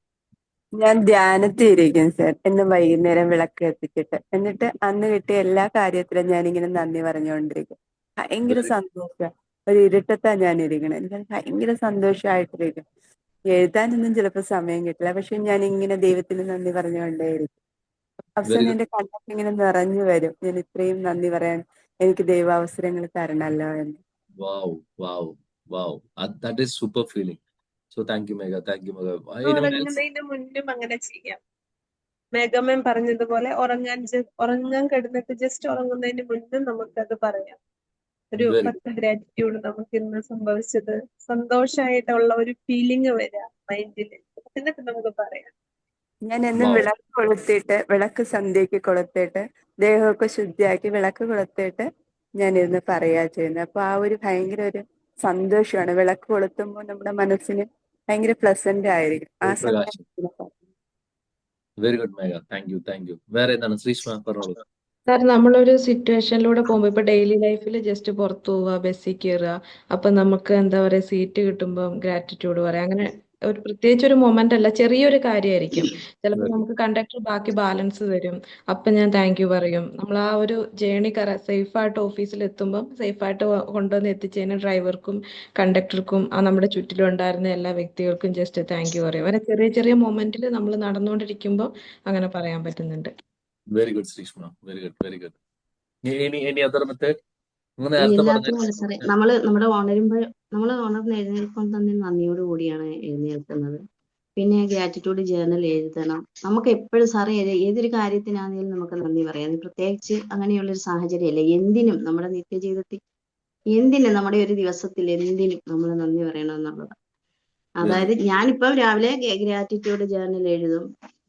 ഞാൻ ധ്യാനത്തിൽ ഇരിക്കും സർ, എന്നും വൈകുന്നേരം വിളക്ക് കത്തിച്ചിട്ട്. എന്നിട്ട് അന്ന് കിട്ടിയ എല്ലാ കാര്യത്തിലും ഞാനിങ്ങനെ നന്ദി പറഞ്ഞുകൊണ്ടിരിക്കും. ഭയങ്കര സന്തോഷം. ഒരു ഇരുട്ടത്താ ഞാൻ ഇരിക്കണം. എനിക്ക് ഭയങ്കര സന്തോഷമായിട്ടിരിക്കും. എഴുതാനൊന്നും ചിലപ്പോൾ സമയം കിട്ടില്ല, പക്ഷെ ഞാൻ ഇങ്ങനെ ദൈവത്തിന് നന്ദി പറഞ്ഞുകൊണ്ടേയിരിക്കും. അവസാനം എന്റെ കണ്ണൊക്കെ ഇങ്ങനെ നിറഞ്ഞു വരും. ഞാൻ ഇത്രയും നന്ദി പറയാൻ എനിക്ക് ദൈവ അവസരങ്ങൾ തരണല്ലോ എന്ന്. That is super feeling. So thank you, Megha. Thank you, Megha. ഉറങ്ങുന്നതിന് മുന്നും അങ്ങനെ ചെയ്യാം. മേഘമൻ പറഞ്ഞതുപോലെ ഉറങ്ങാൻ കിടന്നിട്ട് ജസ്റ്റ് ഉറങ്ങുന്നതിന് മുന്നും നമുക്കത് പറയാം. ഒരു 10 ഗ്രാറ്റിറ്റ്യൂഡ് നമുക്ക് ഇന്ന് സംഭവിച്ചത് സന്തോഷമായിട്ടുള്ള ഒരു ഫീലിംഗ് വരാം മൈൻഡില്, എന്നിട്ട് നമുക്ക് പറയാം. ഞാൻ എന്നും വിളക്ക് സന്ധ്യക്ക് കൊളുത്തിട്ട് ദേഹമൊക്കെ ശുദ്ധിയാക്കി വിളക്ക് കൊളുത്തിട്ട് ഞാൻ ഇരുന്ന് പറയാ ചെയ്യുന്നത്. അപ്പൊ ആ ഒരു ഭയങ്കര ഒരു സന്തോഷമാണ്. വിളക്ക് കൊളുത്തുമ്പോൾ നമ്മുടെ മനസ്സിന് ഭയങ്കര പ്ലസന്റ് ആയിരിക്കും ആ സമയം. Very good Megha, thank you. വേറെ എന്താണ് ശ്രീഷ്മ പറഞ്ഞോളൂ. സാർ, നമ്മളൊരു സിറ്റുവേഷനിലൂടെ പോകുമ്പോൾ ഇപ്പൊ ഡെയിലി ലൈഫിൽ ജസ്റ്റ് പുറത്തു പോവുക, ബസ്സിൽ കയറുക, അപ്പൊ നമുക്ക് എന്താ പറയാ, സീറ്റ് കിട്ടുമ്പോൾ ഗ്രാറ്റിറ്റ്യൂഡ് പറയാം. അങ്ങനെ ഒരു പ്രത്യേകിച്ച് ഒരു മൊമെന്റ് അല്ല, ചെറിയൊരു കാര്യമായിരിക്കും. ചിലപ്പോൾ നമുക്ക് കണ്ടക്ടർ ബാക്കി ബാലൻസ് തരും, അപ്പൊ ഞാൻ താങ്ക് യു പറയും. നമ്മൾ ആ ഒരു ജേണി സേഫായിട്ട് ഓഫീസിൽ എത്തുമ്പോൾ സേഫായിട്ട് കൊണ്ടുവന്ന് എത്തിച്ചതിന് ഡ്രൈവർക്കും കണ്ടക്ടർക്കും നമ്മുടെ ചുറ്റിലും ഉണ്ടായിരുന്ന എല്ലാ വ്യക്തികൾക്കും ജസ്റ്റ് താങ്ക് യു പറയും. അങ്ങനെ ചെറിയ ചെറിയ മൊമെന്റിൽ നമ്മൾ നടന്നുകൊണ്ടിരിക്കുമ്പോൾ അങ്ങനെ പറയാൻ പറ്റുന്നുണ്ട്. Very good Sreeshma, very good. Any other method? എല്ലാത്തിനും സാറേ, നമ്മള് ഉണർന്ന് എഴുന്നേൽക്കുമ്പോൾ തന്നെ നന്ദിയോട് കൂടിയാണ് എഴുന്നേൽക്കുന്നത്. പിന്നെ ഗ്രാറ്റിറ്റ്യൂഡ് ജേർണൽ എഴുതണം. നമുക്ക് എപ്പോഴും സാറേ ഏതൊരു കാര്യത്തിനാണെങ്കിലും നമുക്ക് നന്ദി പറയാം. പ്രത്യേകിച്ച് അങ്ങനെയുള്ളൊരു സാഹചര്യമല്ല, എന്തിനും നമ്മുടെ നിത്യജീവിതത്തിൽ എന്തിനും നമ്മുടെ ഒരു ദിവസത്തിൽ എന്തിനും നമ്മൾ നന്ദി പറയണം എന്നുള്ളതാണ്. അതായത് ഞാനിപ്പം രാവിലെ ഗ്രാറ്റിറ്റ്യൂഡ് ജേർണൽ എഴുതും.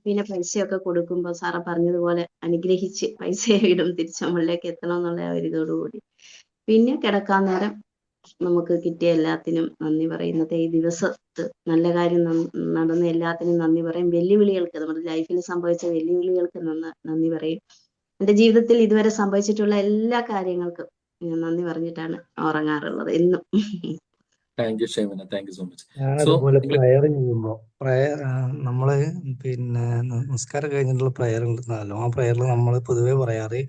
പിന്നെ പൈസയൊക്കെ കൊടുക്കുമ്പോൾ സാറ് പറഞ്ഞതുപോലെ അനുഗ്രഹിച്ച് പൈസ ഇടും, തിരിച്ച് നമ്മളിലേക്ക് എത്തണം എന്നുള്ള ഒരു ഇതോടുകൂടി. പിന്നെ കിടക്കാൻ നേരം നമുക്ക് കിട്ടിയ എല്ലാത്തിനും നന്ദി പറയും. ഇന്നത്തെ ഈ ദിവസത്ത് നല്ല കാര്യം നടന്ന എല്ലാത്തിനും നന്ദി പറയും. വെല്ലുവിളികൾക്ക്, നമ്മുടെ ലൈഫിൽ സംഭവിച്ച വെല്ലുവിളികൾക്ക് നന്ദി പറയും. എൻ്റെ ജീവിതത്തിൽ ഇതുവരെ സംഭവിച്ചിട്ടുള്ള എല്ലാ കാര്യങ്ങൾക്കും ഞാൻ നന്ദി പറഞ്ഞിട്ടാണ് ഉറങ്ങാറുള്ളത് എന്നും. Thank you Shymina, thank you so much. ഞാൻ സോ അതുപോലെ നിങ്ങൾ പ്രയർ ചെയ്യുമ്പോൾ നമ്മള് പിന്നെ നിസ്കാരം കഴിഞ്ഞിട്ടുള്ള പ്രയർ ഉണ്ടെന്നാലോ, ആ പ്രയറിൽ നമ്മൾ പൊതുവെ പറയാറ്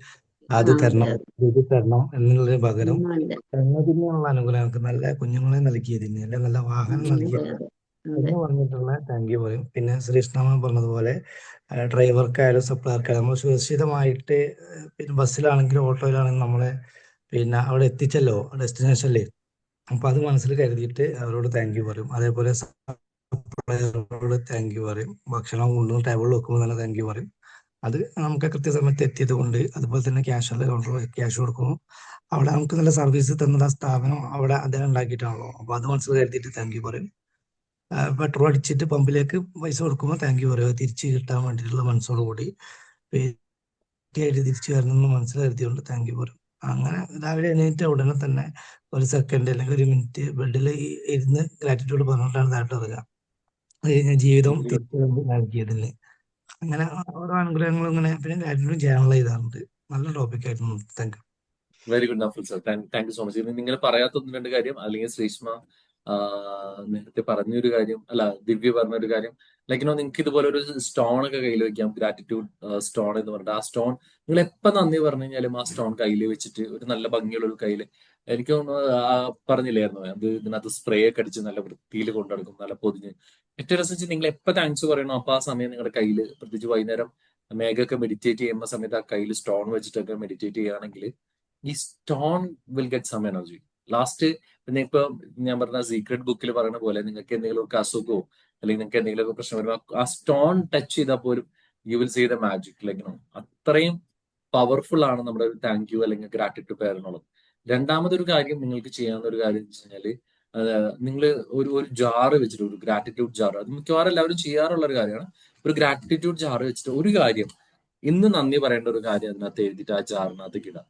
അത് അതെ തരണം അതെ ഇത് തരണം എന്നുള്ളതിന് പകരം ഒന്നുമില്ല. തന്നതിനുള്ള അനുഗ്രഹം നമുക്ക് നല്ല കുഞ്ഞുങ്ങളെ നൽകിയതിന് അല്ലെങ്കിൽ നല്ല വാഹനം അതെ നൽകിയതിന് അതെ അതെ എന്ന് പറഞ്ഞിട്ടുള്ള താങ്ക് യു പറയും. പിന്നെ ശ്രീകൃഷ്ണൻ പറഞ്ഞതുപോലെ ഡ്രൈവർക്കായാലും സപ്ലയർക്കായാലും നമ്മൾ സുരക്ഷിതമായിട്ട് പിന്നെ ബസ്സിലാണെങ്കിലും ഓട്ടോയിലാണെങ്കിലും നമ്മളെ പിന്നെ അവിടെ എത്തിച്ചല്ലോ ഡെസ്റ്റിനേഷനിൽ. അപ്പൊ അത് മനസ്സിൽ കരുതിയിട്ട് അവരോട് താങ്ക് യു പറയും. അതേപോലെ സപ്ലയറോട് താങ്ക് യു പറയും. ഭക്ഷണം കൊണ്ടുവന്ന് ടേബിളിൽ വെക്കുമ്പോൾ തന്നെ താങ്ക് യു പറയും. അത് നമുക്ക് കൃത്യസമയത്ത് എത്തിയത് കൊണ്ട്. അതുപോലെ തന്നെ ക്യാഷ് കൗണ്ടറിൽ ക്യാഷ് കൊടുക്കുന്നു, അവിടെ നമുക്ക് നല്ല സർവീസ് തന്നത് ആ സ്ഥാപനം അവിടെ അദ്ദേഹം ഉണ്ടാക്കിയിട്ടാണല്ലോ. അപ്പൊ അത് മനസ്സിൽ കരുതിയിട്ട് താങ്ക് യു പറയും. പെട്രോൾ അടിച്ചിട്ട് പമ്പിലേക്ക് പൈസ കൊടുക്കുമ്പോൾ താങ്ക് യു പറയും. അത് തിരിച്ച് കിട്ടാൻ വേണ്ടിയിട്ടുള്ള മനസ്സോടുകൂടി ആയിട്ട് തിരിച്ചു വരണമെന്ന് മനസ്സിൽ കരുതിയുകൊണ്ട് താങ്ക് യു പറയും. അങ്ങനെ രാവിലെ എണീറ്റ ഉടനെ തന്നെ ഒരു സെക്കൻഡ് അല്ലെങ്കിൽ ഒരു മിനിറ്റ് ബെഡിൽ ഇരുന്ന് ഗ്രാറ്റിറ്റ്യൂഡ് പറഞ്ഞിട്ടാണ് താഴോട്ട് ഇറങ്ങുക. അത് കഴിഞ്ഞാൽ ജീവിതം തിരിച്ചു നൽകിയതിന് അങ്ങനെ ഓരോ അനുഗ്രഹങ്ങളും ഇങ്ങനെ പിന്നെ ഗ്രാറ്റിറ്റ്യൂഡ് ചെയ്യാനുള്ള ഇതാണുണ്ട്. നല്ല ടോപ്പിക് ആയിരുന്നു. Thank you. Very good Naufal sir, thank you so much. നിങ്ങൾ പറയാത്ത ഒന്ന് രണ്ട് കാര്യം, അല്ലെങ്കിൽ ശ്രീഷ്മ നേരത്തെ പറഞ്ഞൊരു കാര്യം, അല്ല ദിവ്യ പറഞ്ഞൊരു കാര്യം, ലൈക്ക് നിങ്ങൾക്ക് ഇതുപോലെ ഒരു സ്റ്റോൺ ഒക്കെ കയ്യിൽ വെക്കാം, ഗ്രാറ്റിറ്റ്യൂഡ് സ്റ്റോൺ എന്ന് പറഞ്ഞിട്ട്. ആ സ്റ്റോൺ നിങ്ങൾ എപ്പോൾ നന്ദി പറഞ്ഞു കഴിഞ്ഞാലും ആ സ്റ്റോൺ കയ്യിൽ വെച്ചിട്ട് ഒരു നല്ല ഭംഗിയുള്ള ഒരു കയ്യിൽ, എനിക്ക് തോന്നുന്നു പറഞ്ഞില്ലായിരുന്നു അത് ഇതിനകത്ത് സ്പ്രേ ഒക്കെ അടിച്ച് നല്ല വൃത്തിയിൽ കൊണ്ടുനടക്കും, നല്ല പൊതിഞ്ഞ്. ഏറ്റവും രസം വെച്ചാൽ നിങ്ങൾ എപ്പോൾ താങ്ക്സ് പറയണോ അപ്പൊ ആ സമയം നിങ്ങളുടെ കയ്യിൽ, പ്രത്യേകിച്ച് വൈകുന്നേരം മേഘൊക്കെ മെഡിറ്റേറ്റ് ചെയ്യുന്ന സമയത്ത് ആ കയ്യിൽ സ്റ്റോൺ വെച്ചിട്ടൊക്കെ മെഡിറ്റേറ്റ് ചെയ്യുകയാണെങ്കിൽ ഈ stone will get some energy. Last പിന്നെ ഇപ്പൊ ഞാൻ പറഞ്ഞ സീക്രട്ട് ബുക്കിൽ പറയുന്ന പോലെ നിങ്ങൾക്ക് എന്തെങ്കിലുമൊക്കെ അസുഖമോ അല്ലെങ്കിൽ നിങ്ങൾക്ക് എന്തെങ്കിലുമൊക്കെ പ്രശ്നം വരുമ്പോൾ ആ സ്റ്റോൺ ടച്ച് ചെയ്താൽ പോലും you will see the magic. Like അത്രയും പവർഫുൾ ആണ് നമ്മുടെ താങ്ക് യു അല്ലെങ്കിൽ ഗ്രാറ്റിറ്റ്യൂഡ് പെയർ എന്നുള്ളത്. രണ്ടാമതൊരു കാര്യം നിങ്ങൾക്ക് ചെയ്യാവുന്ന ഒരു കാര്യം എന്ന് വെച്ച് കഴിഞ്ഞാല് നിങ്ങൾ ഒരു ജാറ് വെച്ചിട്ട്, ഒരു ഗ്രാറ്റിറ്റ്യൂഡ് ജാർ, അത് മിക്കവാറും എല്ലാവരും ചെയ്യാറുള്ള ഒരു കാര്യമാണ്. ഒരു ഗ്രാറ്റിറ്റ്യൂഡ് ജാർ വെച്ചിട്ട് ഒരു കാര്യം, ഇന്ന് നന്ദി പറയേണ്ട ഒരു കാര്യം അതിനകത്ത് എഴുതിയിട്ട് ആ ജാറിനകത്ത് ഇടാം.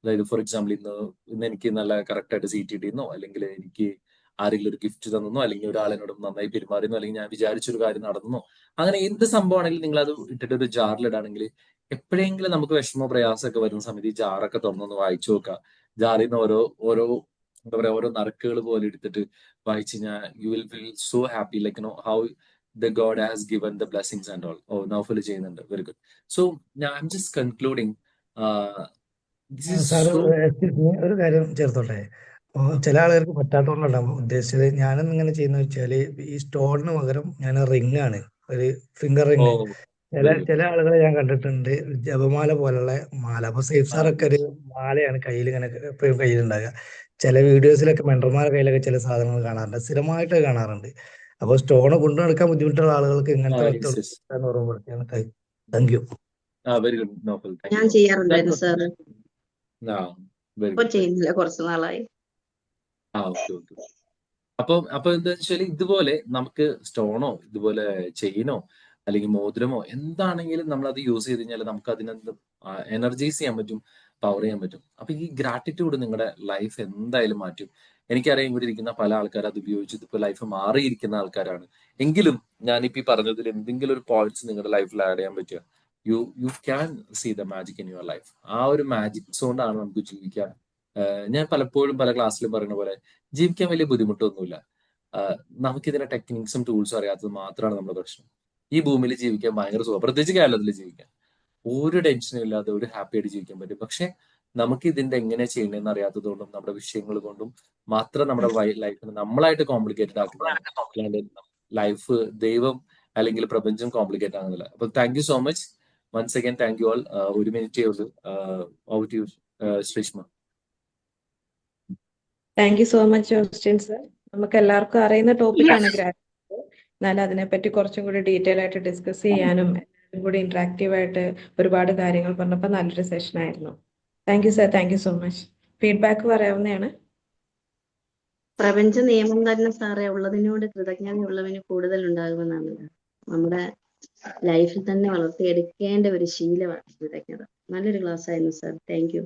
അതായത് ഫോർ എക്സാമ്പിൾ ഇന്ന് എനിക്ക് നല്ല കറക്റ്റ് ആയിട്ട് സീറ്റ് കിട്ടിയെന്നോ, അല്ലെങ്കിൽ എനിക്ക് ആരെങ്കിലും ഒരു ഗിഫ്റ്റ് തന്നോ, അല്ലെങ്കിൽ ഒരാളെന്നോട് നന്നായി പെരുമാറിയെന്നോ, അല്ലെങ്കിൽ ഞാൻ വിചാരിച്ചൊരു കാര്യം നടന്നോ, അങ്ങനെ എന്ത് സംഭവമാണെങ്കിലും നിങ്ങൾ അത് ഇട്ടിട്ട് ഒരു ജാറിലിടാണെങ്കിൽ എപ്പോഴെങ്കിലും നമുക്ക് വിഷമോ പ്രയാസമൊക്കെ വരുന്ന സമയത്ത് ഈ ജാറൊക്കെ തുറന്നൊന്ന് വായിച്ചു നോക്കുക. ജാറിൽ നിന്ന് ഓരോ ഓരോ എന്താ പറയാ ഓരോ നറുക്കുകൾ പോലെ എടുത്തിട്ട് വായിച്ചു കഴിഞ്ഞാൽ you will feel so happy, like how the god has given the blessings and all. Oh Naufal ചെയ്യുന്നുണ്ട്, വെരി ഗുഡ്. സോ ഞാൻ I am just concluding. This is sir so ഒരു കാര്യം ചേർത്തോട്ടെ. ചില ആളുകൾക്ക് പറ്റാത്തതുകൊണ്ടാണ് ഉദ്ദേശിച്ചത്. ഞാനെന്ന് ഇങ്ങനെ ചെയ്യുന്ന വെച്ചാല് ഈ സ്റ്റോണിന് പകരം ഞാൻ റിംഗ് ആണ്, ഒരു ഫിംഗർ ഓ റിംഗ്. ചില വെരി ഗുഡ്. ചില ആളുകളെ ഞാൻ കണ്ടിട്ടുണ്ട് ജപമാല പോലുള്ള മാല. അപ്പൊ സേഫ് സാറൊക്കെ ഒരു മാലയാണ് കയ്യിൽ ഇങ്ങനെ എപ്പോഴും കയ്യിലുണ്ടാകുക. ചില വീഡിയോസിലൊക്കെ മെൻഡർമാരുടെ കയ്യിലൊക്കെ ചില സാധനങ്ങൾ കാണാറുണ്ട്, സ്ഥിരമായിട്ട് കാണാറുണ്ട്. അപ്പൊ സ്റ്റോൺ കൊണ്ടു നടക്കാൻ ബുദ്ധിമുട്ടുള്ള ആളുകൾക്ക് ഇങ്ങനത്തെ യെസ് യെസ്. ഓർമ്മപ്പെടുത്തിയാണ്. Thank you. Very good Naufal, thank ഞാൻ യു സോ മച്ച്. ചെയ്യാറുണ്ടായിരുന്നു സാർ. വെരി ഇപ്പൊ ഗുഡ്. ചെയ്യുന്നില്ല, കുറച്ചു നാളായി. Okay okay. അപ്പൊ എന്താ വെച്ചാൽ ഇതുപോലെ നമുക്ക് സ്റ്റോണോ ഇതുപോലെ ചെയിനോ അല്ലെങ്കിൽ മോതിരമോ എന്താണെങ്കിലും നമ്മൾ അത് യൂസ് ചെയ്ത് കഴിഞ്ഞാൽ നമുക്ക് അതിനെന്ത് എനർജൈസ് ചെയ്യാൻ പറ്റും, പവർ ചെയ്യാൻ പറ്റും. അപ്പൊ ഈ ഗ്രാറ്റിറ്റ്യൂഡ് നിങ്ങളുടെ ലൈഫ് എന്തായാലും മാറ്റും. എനിക്കറിയാം ഇവിടെ ഇരിക്കുന്ന പല ആൾക്കാർ അത് ഉപയോഗിച്ചിട്ട് ഇപ്പൊ ലൈഫ് മാറിയിരിക്കുന്ന ആൾക്കാരാണ്. എങ്കിലും ഞാനിപ്പോ ഈ പറഞ്ഞതിൽ എന്തെങ്കിലും ഒരു പോയിന്റ്സ് നിങ്ങളുടെ ലൈഫിൽ ആഡ് ചെയ്യാൻ പറ്റുക, you can see the magic in your life. ആ ഒരു മാജിക്സ് കൊണ്ടാണ് നമുക്ക് ജീവിക്കാൻ. ഞാൻ പലപ്പോഴും പല ക്ലാസ്സിലും പറയുന്ന പോലെ ജീവിക്കാൻ വലിയ ബുദ്ധിമുട്ടൊന്നുമില്ല. നമുക്കിതിന്റെ ടെക്നിക്സും ടൂൾസും അറിയാത്തത് മാത്രമാണ് നമ്മുടെ പ്രശ്നം. ഈ ഭൂമിയിൽ ജീവിക്കാൻ ഭയങ്കര സുഖം, പ്രത്യേകിച്ച് കേരളത്തിൽ ജീവിക്കാൻ ഒരു ടെൻഷനും ഇല്ലാതെ ഒരു ഹാപ്പി ആയിട്ട് ജീവിക്കാൻ പറ്റും. പക്ഷെ നമുക്ക് ഇതിന്റെ എങ്ങനെ ചെയ്യണമെന്ന് അറിയാത്തത് കൊണ്ടും നമ്മുടെ വിഷയങ്ങൾ കൊണ്ടും മാത്രം നമ്മുടെ ലൈഫിനെ നമ്മളായിട്ട് കോംപ്ലിക്കേറ്റഡ് ആക്കുന്നതാണ്. അല്ലാണ്ട് ലൈഫ് ദൈവം അല്ലെങ്കിൽ പ്രപഞ്ചം കോംപ്ലിക്കേറ്റ് ആകുന്നില്ല. അപ്പൊ thank you so much once again, thank you all. ഒരു മിനിറ്റേ ഉള്ളൂ. Over to you Shreeshma. Thank you so much Austin sir. നമുക്ക് എല്ലാവർക്കും അറിയുന്ന ടോപ്പിക്കാണ് ഗ്രാറ്റിറ്റ്യൂഡ്. എന്നാൽ അതിനെപ്പറ്റി കുറച്ചും കൂടി ഡീറ്റെയിൽ ആയിട്ട് ഡിസ്കസ് ചെയ്യാനും എല്ലാവരും കൂടി ഇന്ററാക്റ്റീവ് ആയിട്ട് ഒരുപാട് കാര്യങ്ങൾ പറഞ്ഞപ്പോൾ നല്ലൊരു സെഷൻ ആയിരുന്നു. Thank you sir, thank you so much. Feedback പറയാവുന്നതാണ്. പ്രപഞ്ച നിയമം തന്നെ സാറേ, ഉള്ളതിനോട് കൃതജ്ഞതയുള്ളവന് കൂടുതൽ ഉണ്ടാകുമെന്നാണ് നമ്മുടെ ലൈഫിൽ തന്നെ വളർത്തിയെടുക്കേണ്ട ഒരു ശീലമാണ് കൃതജ്ഞത. നല്ലൊരു ക്ലാസ് ആയിരുന്നു സാർ, താങ്ക് യു.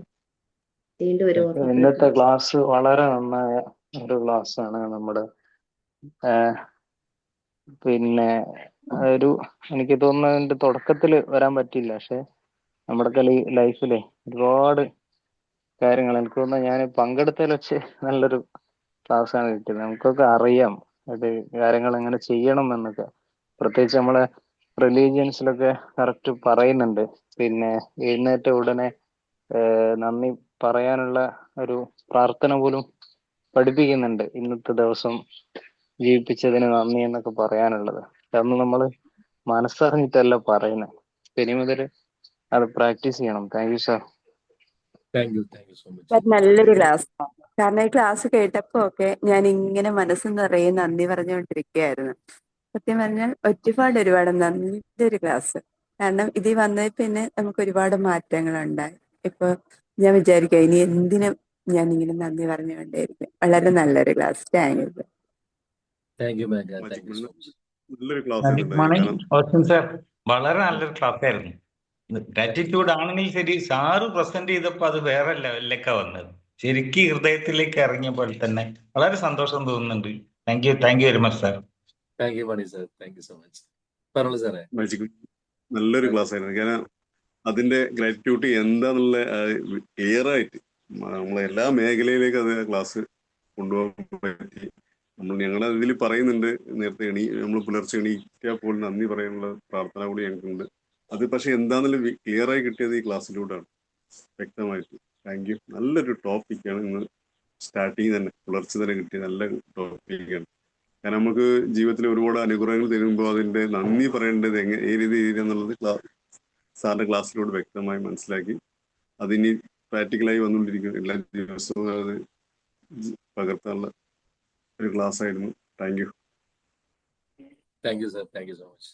വീണ്ടും ഒരു ഇന്നത്തെ ഓർമ്മപ്പെടുത്തൽ. ക്ലാസ് വളരെ നന്നായ ഒരു ക്ലാസ് ആണ്. നമ്മുടെ പിന്നെ ഒരു എനിക്ക് തോന്നുന്നു അതിന്റെ തുടക്കത്തിൽ വരാൻ പറ്റില്ല, പക്ഷെ നമ്മുടെ ലൈഫിലെ ഒരുപാട് കാര്യങ്ങൾ എനിക്ക് തോന്നുന്നു ഞാൻ പങ്കെടുത്തതിൽ വെച്ച് നല്ലൊരു ക്ലാസ്സാണ് കിട്ടിയത്. നമുക്കൊക്കെ അറിയാം അത് കാര്യങ്ങൾ എങ്ങനെ ചെയ്യണം എന്നൊക്കെ. പ്രത്യേകിച്ച് നമ്മളെ റിലീജിയൻസിലൊക്കെ കറക്റ്റ് പറയുന്നുണ്ട്. പിന്നെ എഴുന്നേറ്റ ഉടനെ നന്ദി പറയാനുള്ള ഒരു പ്രാർത്ഥന പോലും പഠിപ്പിക്കുന്നുണ്ട്. ഇന്നത്തെ ദിവസം ജീവിപ്പിച്ചതിന് നന്ദി എന്നൊക്കെ പറയാനുള്ളത്. അതൊന്നും നമ്മൾ മനസ്സറിഞ്ഞിട്ടല്ല പറയുന്നത്. ഇനി മുതൽ അത് പ്രാക്ടീസ് ചെയ്യണം. Thank you sir. Thank you so much. Sir നല്ലൊരു ക്ലാസ്. കാരണം ഈ ക്ലാസ് കേട്ടപ്പോ ഒക്കെ ഞാൻ ഇങ്ങനെ മനസ്സ് നിറയെ നന്ദി പറഞ്ഞുകൊണ്ടിരിക്കുകയായിരുന്നു. സത്യം പറഞ്ഞാൽ ഒരുപാട് നല്ലൊരു ക്ലാസ്. കാരണം ഇതിൽ വന്നതിൽ പിന്നെ നമുക്ക് ഒരുപാട് മാറ്റങ്ങളുണ്ടായി. ഇപ്പൊ ഞാൻ വിചാരിക്കാം ഇനി എന്തിനും ഞാൻ ഇങ്ങനെ നന്ദി പറഞ്ഞുകൊണ്ടേയിരിക്കും. വളരെ നല്ലൊരു class. Thank you. Thank you മാഗ. Thank magic you so money much. നല്ലൊരു ക്ലാസ് മാജിക് ആയിരുന്നു. മോർണിംഗ് കാരണം ഓസ്റ്റിൻ സാർ, വളരെ നല്ലൊരു ക്ലാസ് ആയിരുന്നു. ഗ്രാറ്റിറ്റ്യൂഡ് ആണെങ്കിൽ ശരി, സാറ് പ്രസന്റ് ചെയ്തപ്പോൾ അത് വേറെ ലെവലിലേക്കാണ് വന്നത്. ശരിക്കും ഹൃദയത്തിലേക്ക് ഇറങ്ങിയ പോലെ തന്നെ വളരെ സന്തോഷം തോന്നുന്നുണ്ട്. Thank you very much sir. Thank you Mani sir. Thank you so much. പറഞ്ഞോളൂ സാറേ. മാജിക് നല്ലൊരു ക്ലാസ് ആയിരുന്നു. കാരണം അതിന്റെ ഗ്രാറ്റിറ്റ്യൂഡ് എന്താന്നുള്ള ക്ലിയർ ആയിട്ട് നമ്മളെ എല്ലാ മേഖലയിലേക്കും അത് ക്ലാസ് കൊണ്ടുപോകാൻ പറ്റി. ഞങ്ങൾ അതിൽ പറയുന്നുണ്ട്, നേരത്തെ നമ്മൾ പുലർച്ചെ എണീറ്റാൽ പോലും നന്ദി പറയാനുള്ള പ്രാർത്ഥന കൂടി ഞങ്ങൾക്കുണ്ട്. അത് പക്ഷെ എന്താന്നുള്ള ക്ലിയർ ആയി കിട്ടിയത് ഈ ക്ലാസ്സിലൂടെയാണ്, വ്യക്തമായിട്ട്. Thank you. നല്ലൊരു ടോപ്പിക്കാണ് ഇന്ന് സ്റ്റാർട്ടിങ് തന്നെ, പുലർച്ചെ തന്നെ കിട്ടിയ നല്ല ടോപ്പിക്കാണ്. കാരണം നമുക്ക് ജീവിതത്തിൽ ഒരുപാട് അനുഗ്രഹങ്ങൾ തരുമ്പോൾ അതിന്റെ നന്ദി പറയേണ്ടത് ഏത് രീതിയിൽ എന്നുള്ളത് സാറിന്റെ ക്ലാസ്സിലൂടെ വ്യക്തമായി മനസ്സിലാക്കി. അതിനി പ്രാക്ടിക്കലായി വന്നുകൊണ്ടിരിക്കും. എല്ലാ ദിവസവും അത് പകർത്താനുള്ള ഒരു ക്ലാസ് ആയിരുന്നു. Thank you. Thank you sir. Thank you so much.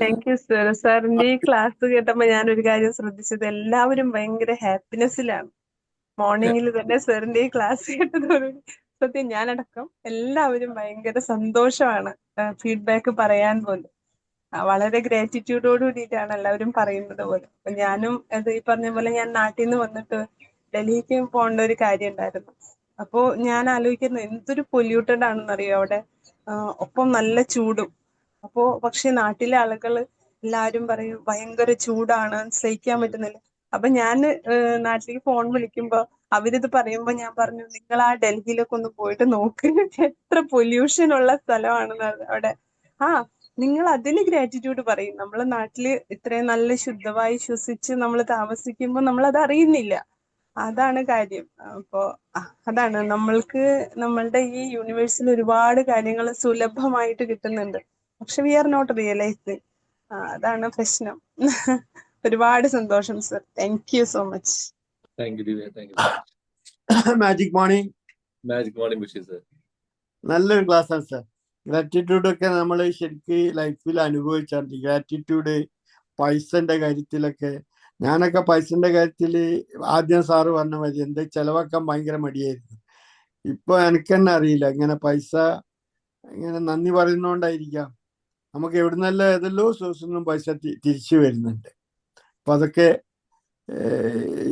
Thank you sir. സാറിന്റെ ഈ ക്ലാസ് കേട്ടപ്പോ ഞാനൊരു കാര്യം ശ്രദ്ധിച്ചത്, എല്ലാവരും ഭയങ്കര ഹാപ്പിനെസ്സിലാണ്. മോർണിംഗിൽ തന്നെ സാറിന്റെ ഈ ക്ലാസ് കേട്ടതോടുകൂടി സത്യം ഞാനടക്കം എല്ലാവരും ഭയങ്കര സന്തോഷമാണ് ഫീഡ്ബാക്ക് പറയാൻ പോലും. വളരെ ഗ്രാറ്റിറ്റ്യൂഡോട് കൂടിയിട്ടാണ് എല്ലാവരും പറയുന്നത് പോലും. അപ്പൊ ഞാനും അത് ഈ പറഞ്ഞ പോലെ ഞാൻ നാട്ടിൽ നിന്ന് വന്നിട്ട് ഡൽഹിക്ക് പോകേണ്ട ഒരു കാര്യം ഉണ്ടായിരുന്നു. അപ്പോ ഞാൻ ആലോചിക്കുന്നത് എന്തൊരു പൊല്യൂട്ടഡ് ആണെന്നറിയോ അവിടെ. ഒപ്പം നല്ല ചൂടും. അപ്പോ പക്ഷെ നാട്ടിലെ ആളുകൾ എല്ലാരും പറയും ഭയങ്കര ചൂടാണ്, സഹിക്കാൻ പറ്റുന്നില്ല. അപ്പൊ ഞാൻ നാട്ടിലേക്ക് ഫോൺ വിളിക്കുമ്പോ അവരിത് പറയുമ്പോ ഞാൻ പറഞ്ഞു, നിങ്ങൾ ആ ഡൽഹിയിലൊക്കെ ഒന്ന് പോയിട്ട് നോക്ക്, എത്ര പൊല്യൂഷൻ ഉള്ള സ്ഥലമാണെന്ന് അവിടെ. നിങ്ങൾ അതിന് ഗ്രാറ്റിറ്റ്യൂഡ് പറയും. നമ്മളെ നാട്ടില് ഇത്രയും നല്ല ശുദ്ധവായു ശ്വസിച്ച് നമ്മൾ താമസിക്കുമ്പോൾ നമ്മൾ അത് അറിയുന്നില്ല. അതാണ് കാര്യം. അപ്പോ അതാണ് നമ്മളുടെ ഈ യൂണിവേഴ്സിൽ ഒരുപാട് കാര്യങ്ങൾ സുലഭമായിട്ട് കിട്ടുന്നുണ്ട്. പക്ഷെ വി ആർ നോട്ട് റിയലൈസിങ്. അതാണ് പ്രശ്നം. ഒരുപാട് സന്തോഷം sir. Thank you so much. Thank you Divya. Thank you so much. Magic morning. Magic morning Basheer sir. നല്ലൊരു ക്ലാസ് ആണ് സാർ. ഗ്രാറ്റിറ്റ്യൂഡ് ഒക്കെ നമ്മൾ ശരിക്കും ലൈഫിൽ അനുഭവിച്ചാണ്. ഗ്രാറ്റിറ്റ്യൂഡ് പൈസന്റെ കാര്യത്തിലൊക്കെ, ഞാനൊക്കെ പൈസന്റെ കാര്യത്തിൽ ആദ്യം സാറ് പറഞ്ഞ മതി എന്ത് ചെലവാക്കാൻ ഭയങ്കര മടിയായിരുന്നു. ഇപ്പൊ എനിക്ക് തന്നെ അറിയില്ല, ഇങ്ങനെ പൈസ ഇങ്ങനെ നന്ദി പറയുന്നോണ്ടായിരിക്കാം നമുക്ക് എവിടുന്നല്ല ഏതെല്ലോ സോഴ്സിൽ നിന്നും പൈസ തിരിച്ചു വരുന്നുണ്ട്. അപ്പൊ അതൊക്കെ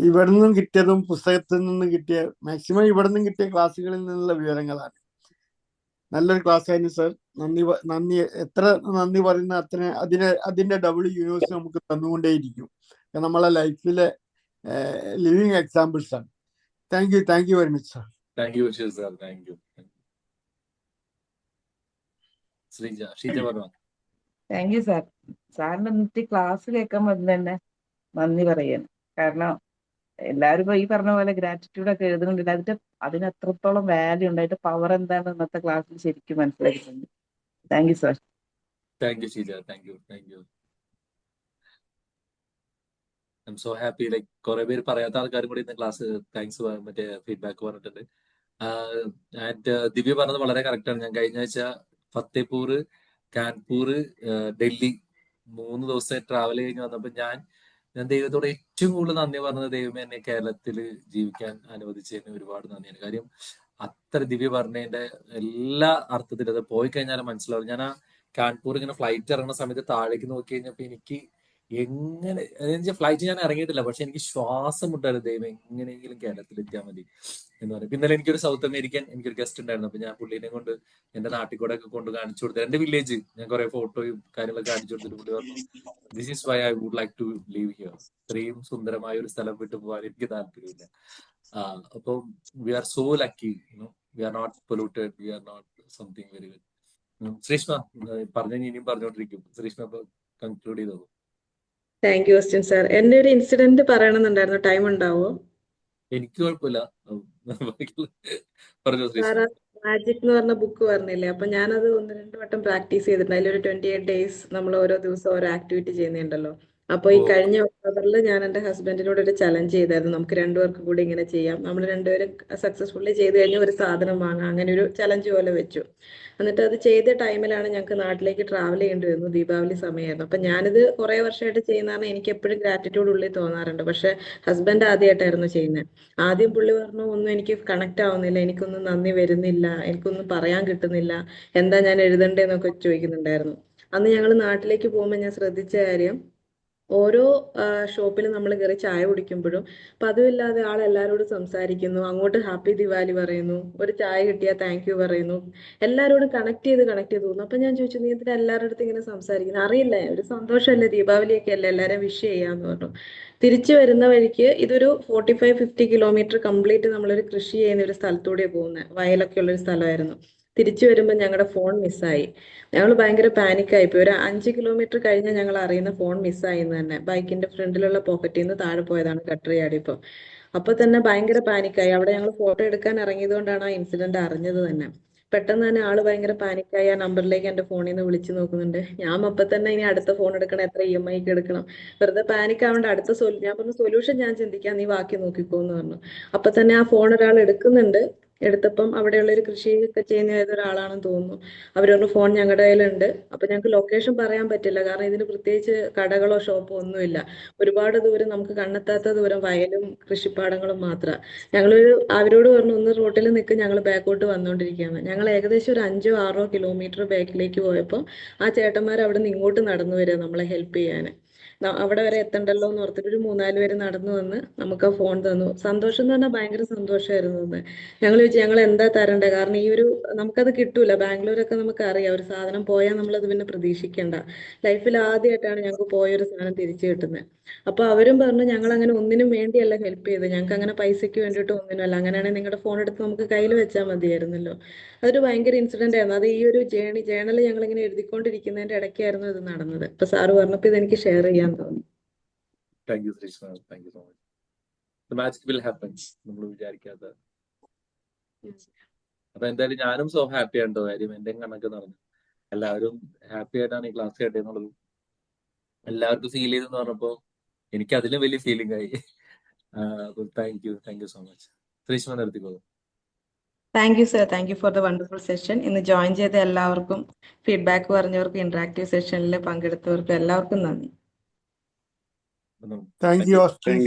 ഇവിടെ നിന്നും കിട്ടിയതും പുസ്തകത്തിൽ നിന്നും കിട്ടിയ മാക്സിമം ഇവിടെ നിന്നും കിട്ടിയ ക്ലാസ്സുകളിൽ നിന്നുള്ള വിവരങ്ങളാണ്. നല്ലൊരു ക്ലാസ് ആയിരുന്നു സർ. നന്ദി എത്ര നന്ദി പറയുന്ന അത്ര അതിന്റെ ഡബിൾ യൂണിവേഴ്സ് നമുക്ക് തന്നുകൊണ്ടേയിരിക്കും. നമ്മളെ ലൈഫിലെ ലിവിങ് എക്സാമ്പിൾസ് ആണ്. Thank you very much sir. Thank you Basheer sir. Thank you. Sheeja പറഞ്ഞു. Thank you sir. സാറിന്റെ ഇന്നത്തെ ക്ലാസ് കേൾക്കുമ്പോൾ തന്നെ നന്ദി പറയാണ്. കാരണം എല്ലാവരും ഇപ്പൊ ഈ പറഞ്ഞ പോലെ ഗ്രാറ്റിറ്റ്യൂഡ് ഒക്കെ എഴുതുന്നുണ്ടില്ല. അതിന് എത്രത്തോളം വാല്യൂ ഉണ്ടായിട്ട് പവർ എന്താണ് ഇന്നത്തെ ക്ലാസ്സിൽ ശരിക്കും മനസ്സിലാക്കിയിട്ടുണ്ട്. Thank you sir. Thank you Sheeja. Thank you. I M so happy. Like കുറെ പേര് പറയാത്ത ആൾക്കാരും കൂടി ഇന്ന് ക്ലാസ് താങ്ക്സ് മറ്റേ ഫീഡ്ബാക്ക് പറഞ്ഞിട്ടുണ്ട്. ആൻഡ് ദിവ്യ പറഞ്ഞത് വളരെ കറക്റ്റാണ്. ഞാൻ കഴിഞ്ഞ ആഴ്ച ഫത്തേപൂർ, കാൺപൂർ, ഡൽഹി 3 ദിവസത്തെ ട്രാവൽ കഴിഞ്ഞ് വന്നപ്പോൾ ഞാൻ ദൈവത്തോട് ഏറ്റവും കൂടുതൽ നന്ദി പറഞ്ഞത്, ദൈവമേ എന്നെ കേരളത്തിൽ ജീവിക്കാൻ അനുവദിച്ചതിന് ഒരുപാട് നന്ദിയാണ്. കാര്യം അത്ര ദിവ്യ പറഞ്ഞതിന്റെ എല്ലാ അർത്ഥത്തിലും അത് പോയി കഴിഞ്ഞാലും മനസ്സിലാവും. ഞാൻ ആ കാൺപൂർ ഇങ്ങനെ ഫ്ലൈറ്റ് ഇറങ്ങുന്ന സമയത്ത് താഴേക്ക് നോക്കി കഴിഞ്ഞപ്പോൾ എനിക്ക് എങ്ങനെ ഫ്ലൈറ്റ് ഞാൻ ഇറങ്ങിയിട്ടില്ല, പക്ഷെ എനിക്ക് ശ്വാസം മുട്ടായിരുന്നു. ദൈവം എങ്ങനെയെങ്കിലും കേരളത്തിൽ എത്തിയാൽ മതി എന്ന് പറയും. ഇന്നലെ എനിക്കൊരു സൗത്ത് അമേരിക്കൻ എനിക്കൊരു ഗസ്റ്റ് ഉണ്ടായിരുന്നു. അപ്പൊ ഞാൻ പുള്ളീനെ കൊണ്ട് എന്റെ നാട്ടിൽ കൂടെ ഒക്കെ കൊണ്ട് കാണിച്ചു കൊടുത്തു. എന്റെ വില്ലേജ് ഞാൻ കുറെ ഫോട്ടോയും കാര്യങ്ങളൊക്കെ കാണിച്ചു കൊടുത്തിട്ട് പുള്ളി പറഞ്ഞു, this is why I would like to leave here. ഇത്രയും സുന്ദരമായ ഒരു സ്ഥലം വിട്ടു പോകാൻ എനിക്ക് താല്പര്യമില്ല. അപ്പം we are so lucky. We are not polluted, we are not something very well. Shreeshma പറഞ്ഞു, ഇനിയും പറഞ്ഞുകൊണ്ടിരിക്കും. ശ്രീഷ്മ ഇപ്പൊ കൺക്ലൂഡ് ചെയ്തോളൂ. Thank you Austin sir. എന്റെ ഒരു ഇൻസിഡന്റ് പറയണമെന്നുണ്ടായിരുന്നു, ടൈം ഉണ്ടാവോ? എനിക്ക് കുഴപ്പമില്ല, പറഞ്ഞോ ശ്രീഷ്മ. സാറ് മാജിക് എന്ന് പറഞ്ഞ ബുക്ക് പറഞ്ഞില്ലേ, അപ്പൊ ഞാനത് 1-2 വട്ടം പ്രാക്ടീസ് ചെയ്തിട്ടുണ്ട്. അതിലൊരു 28 days നമ്മൾ ഓരോ ദിവസം ഓരോ ആക്ടിവിറ്റി ചെയ്യുന്നുണ്ടല്ലോ. അപ്പൊ ഈ ഓ കഴിഞ്ഞ ഒക്ടോബറിൽ ഞാൻ എന്റെ ഹസ്ബൻഡിനോട് ഒരു ചലഞ്ച് ചെയ്തായിരുന്നു, നമുക്ക് രണ്ടുപേർക്കും കൂടി ഇങ്ങനെ ചെയ്യാം, നമ്മൾ രണ്ടുപേരും സക്സസ്ഫുള്ളി ചെയ്ത് കഴിഞ്ഞ ഒരു സാധനം വാങ്ങാം, അങ്ങനെ ഒരു ചലഞ്ച് പോലെ വെച്ചു. എന്നിട്ട് അത് ചെയ്ത ടൈമിലാണ് ഞങ്ങൾക്ക് നാട്ടിലേക്ക് ട്രാവൽ ചെയ്യേണ്ടി വന്നു, ദീപാവലി സമയമായിരുന്നു. അപ്പൊ ഞാനിത് കുറെ വർഷമായിട്ട് ചെയ്യുന്നതാണ്, എനിക്ക് എപ്പോഴും ഗ്രാറ്റിറ്റ്യൂഡ് ഉള്ളിൽ തോന്നാറുണ്ട്. പക്ഷെ ഹസ്ബൻഡ് ആദ്യമായിട്ടായിരുന്നു ചെയ്യുന്നത്. ആദ്യം പുള്ളി പറഞ്ഞു, ഒന്നും എനിക്ക് കണക്ട് ആവുന്നില്ല, എനിക്കൊന്നും നന്ദി വരുന്നില്ല, എനിക്കൊന്നും പറയാൻ കിട്ടുന്നില്ല, എന്താ ഞാൻ എഴുതണ്ടേന്നൊക്കെ ചോദിക്കുന്നുണ്ടായിരുന്നു. അന്ന് ഞങ്ങൾ നാട്ടിലേക്ക് പോകുമ്പോൾ ഞാൻ ശ്രദ്ധിച്ച കാര്യം, ഓരോ ഷോപ്പിലും നമ്മൾ കയറി ചായ കുടിക്കുമ്പോഴും പതിവില്ലാതെ ആൾ എല്ലാവരോടും സംസാരിക്കുന്നു, അങ്ങോട്ട് ഹാപ്പി ദിവാലി പറയുന്നു, ഒരു ചായ കിട്ടിയാൽ താങ്ക് യു പറയുന്നു, എല്ലാവരോടും കണക്ട് ചെയ്ത് തോന്നുന്നു. അപ്പൊ ഞാൻ ചോദിച്ചു, നീ എന്തിനാ എല്ലാവരുടെ അടുത്ത് ഇങ്ങനെ സംസാരിക്കുന്നത്? അറിയില്ല, ഒരു സന്തോഷമല്ലേ, ദീപാവലിയൊക്കെ അല്ലേ, എല്ലാവരും വിഷ് ചെയ്യാന്ന് പറഞ്ഞു. തിരിച്ചു വരുന്ന വഴിക്ക് ഇതൊരു 45-50 കിലോമീറ്റർ കംപ്ലീറ്റ് നമ്മളൊരു കൃഷി ചെയ്യുന്ന ഒരു സ്ഥലത്തൂടെ പോകുന്നത്, വയലൊക്കെ ഉള്ള ഒരു സ്ഥലമായിരുന്നു. തിരിച്ചു വരുമ്പോൾ ഞങ്ങളുടെ ഫോൺ മിസ്സായി. ഞങ്ങൾ ഭയങ്കര പാനിക്കായി പോയി. ഒരു 5 കിലോമീറ്റർ കഴിഞ്ഞ് ഞങ്ങൾ അറിയുന്ന ഫോൺ മിസ്സായി എന്ന് തന്നെ. ബൈക്കിന്റെ ഫ്രണ്ടിലുള്ള പോക്കറ്റിൽ നിന്ന് താഴെ പോയതാണ് ഗട്ടർ ചാടിയപ്പോൾ. അപ്പൊ തന്നെ ഭയങ്കര പാനിക്കായി. അവിടെ ഞങ്ങൾ ഫോട്ടോ എടുക്കാൻ ഇറങ്ങിയത് കൊണ്ടാണ് ആ ഇൻസിഡന്റ് അറിഞ്ഞത് തന്നെ. പെട്ടെന്ന് തന്നെ ആള് ഭയങ്കര പാനിക്കായി ആ നമ്പറിലേക്ക് എന്റെ ഫോണിൽ നിന്ന് വിളിച്ചു നോക്കുന്നുണ്ട്. ഞാൻ അപ്പൊ തന്നെ ഇനി അടുത്ത ഫോൺ എടുക്കണം, എത്ര EMI എടുക്കണം, വെറുതെ പാനിക് ആവേണ്ട, ഞാൻ പറഞ്ഞു സൊല്യൂഷൻ ഞാൻ ചിന്തിക്കാം, നീ ബാക്കി നോക്കിക്കോ എന്ന് പറഞ്ഞു. അപ്പൊ തന്നെ ആ ഫോൺ ഒരാൾ എടുക്കുന്നുണ്ട്. എടുത്തപ്പം അവിടെയുള്ള ഒരു കൃഷിയൊക്കെ ചെയ്യുന്ന ഏതൊരാളാണെന്ന് തോന്നുന്നു. അവരൊരു ഫോൺ ഞങ്ങളുടെ കയ്യിലുണ്ട്. അപ്പൊ ഞങ്ങൾക്ക് ലൊക്കേഷൻ പറയാൻ പറ്റില്ല, കാരണം ഇതിന് പ്രത്യേകിച്ച് കടകളോ ഷോപ്പോ ഒന്നുമില്ല. ഒരുപാട് ദൂരം, നമുക്ക് കണ്ണെത്താത്ത ദൂരം വയലും കൃഷിപ്പാടങ്ങളും മാത്രം. അവരോട് പറഞ്ഞു, ഒന്ന് റോട്ടിൽ നിൽക്ക്, ഞങ്ങൾ ബാക്കോട്ട് വന്നുകൊണ്ടിരിക്കുകയാണ്. ഞങ്ങൾ ഏകദേശം ഒരു 5-6 കിലോമീറ്റർ ബാക്കിലേക്ക് പോയപ്പോൾ ആ ചേട്ടന്മാർ അവിടെ നിന്ന് ഇങ്ങോട്ട് നടന്നു വരിക നമ്മളെ ഹെൽപ്പ് ചെയ്യാൻ. അവിടെ വരെ എത്തണ്ടല്ലോ എന്ന് ഓർത്തിട്ട് ഒരു 3-4 പേര് നടന്നു വന്ന് നമുക്ക് ആ ഫോൺ തന്നു. സന്തോഷം എന്ന് പറഞ്ഞാൽ ഭയങ്കര സന്തോഷമായിരുന്നു എന്ന്. ഞങ്ങൾ ചോദിച്ചു, ഞങ്ങൾ എന്താ തരണ്ടേ, കാരണം നമുക്കത് കിട്ടൂല. ബാംഗ്ലൂരൊക്കെ നമുക്ക് അറിയാം, ഒരു സാധനം പോയാൽ നമ്മളത് പിന്നെ പ്രതീക്ഷിക്കണ്ട. ലൈഫിൽ ആദ്യമായിട്ടാണ് ഞങ്ങൾക്ക് പോയൊരു സാധനം തിരിച്ചു കിട്ടുന്നത്. അപ്പൊ അവരും പറഞ്ഞു, ഞങ്ങൾ അങ്ങനെ ഒന്നിനും വേണ്ടിയല്ല ഹെൽപ്പ് ചെയ്തത്, ഞങ്ങൾക്ക് അങ്ങനെ പൈസയ്ക്ക് വേണ്ടിയിട്ട് ഒന്നിനുമല്ല, അങ്ങനെയാണെങ്കിൽ നിങ്ങളുടെ ഫോൺ എടുത്ത് നമുക്ക് കയ്യിൽ വെച്ചാൽ മതിയായിരുന്നല്ലോ. അതൊരു ഭയങ്കര ഇൻസിഡന്റ് ആയിരുന്നു. അത് ഈ ഒരു ജേണൽ ഞങ്ങൾ ഇങ്ങനെ എഴുതിക്കൊണ്ടിരിക്കുന്നതിന്റെ ഇടയ്ക്കായിരുന്നു ഇത് നടന്നത്. ഇപ്പൊ സാറ് പറഞ്ഞപ്പോ ഇത് എനിക്ക് ഷെയർ ചെയ്യാൻ തോന്നി. Thank you Shreeshma, thank you so much. The magic will happen, നമ്മൾ വിചാരിക്കാത്ത. അപ്പൊ എന്തായാലും ഞാനും സോ ഹാപ്പി ആണ് കേട്ടോ. കാര്യം എന്റെ കണക്ക് നടന്നു, എല്ലാവരും ഹാപ്പി ആയിട്ടാണ് ഈ ക്ലാസ് കേട്ടത് എന്നുള്ളത് എല്ലാവർക്കും ഫീൽ ചെയ്തെന്ന് പറഞ്ഞപ്പോ എനിക്ക് അതിലും വലിയ ഫീലിംഗ് ആയി. അപ്പൊ thank you so much. Sreeshma നിർത്തിക്കോളൂ. Thank you sir, thank you for the wonderful session. ഇന്ന് ജോയിൻ ചെയ്ത എല്ലാവർക്കും, ഫീഡ്ബാക്ക് പറഞ്ഞവർക്കും, ഇന്ററാക്റ്റീവ് സെഷനിൽ പങ്കെടുത്തവർക്കും എല്ലാവർക്കും നന്ദി. Thank you Austin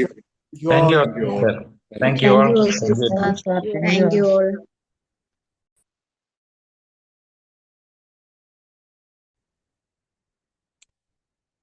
thank you. Sir. Thank you Thank you all. Sir. Thank you all. Thank you all.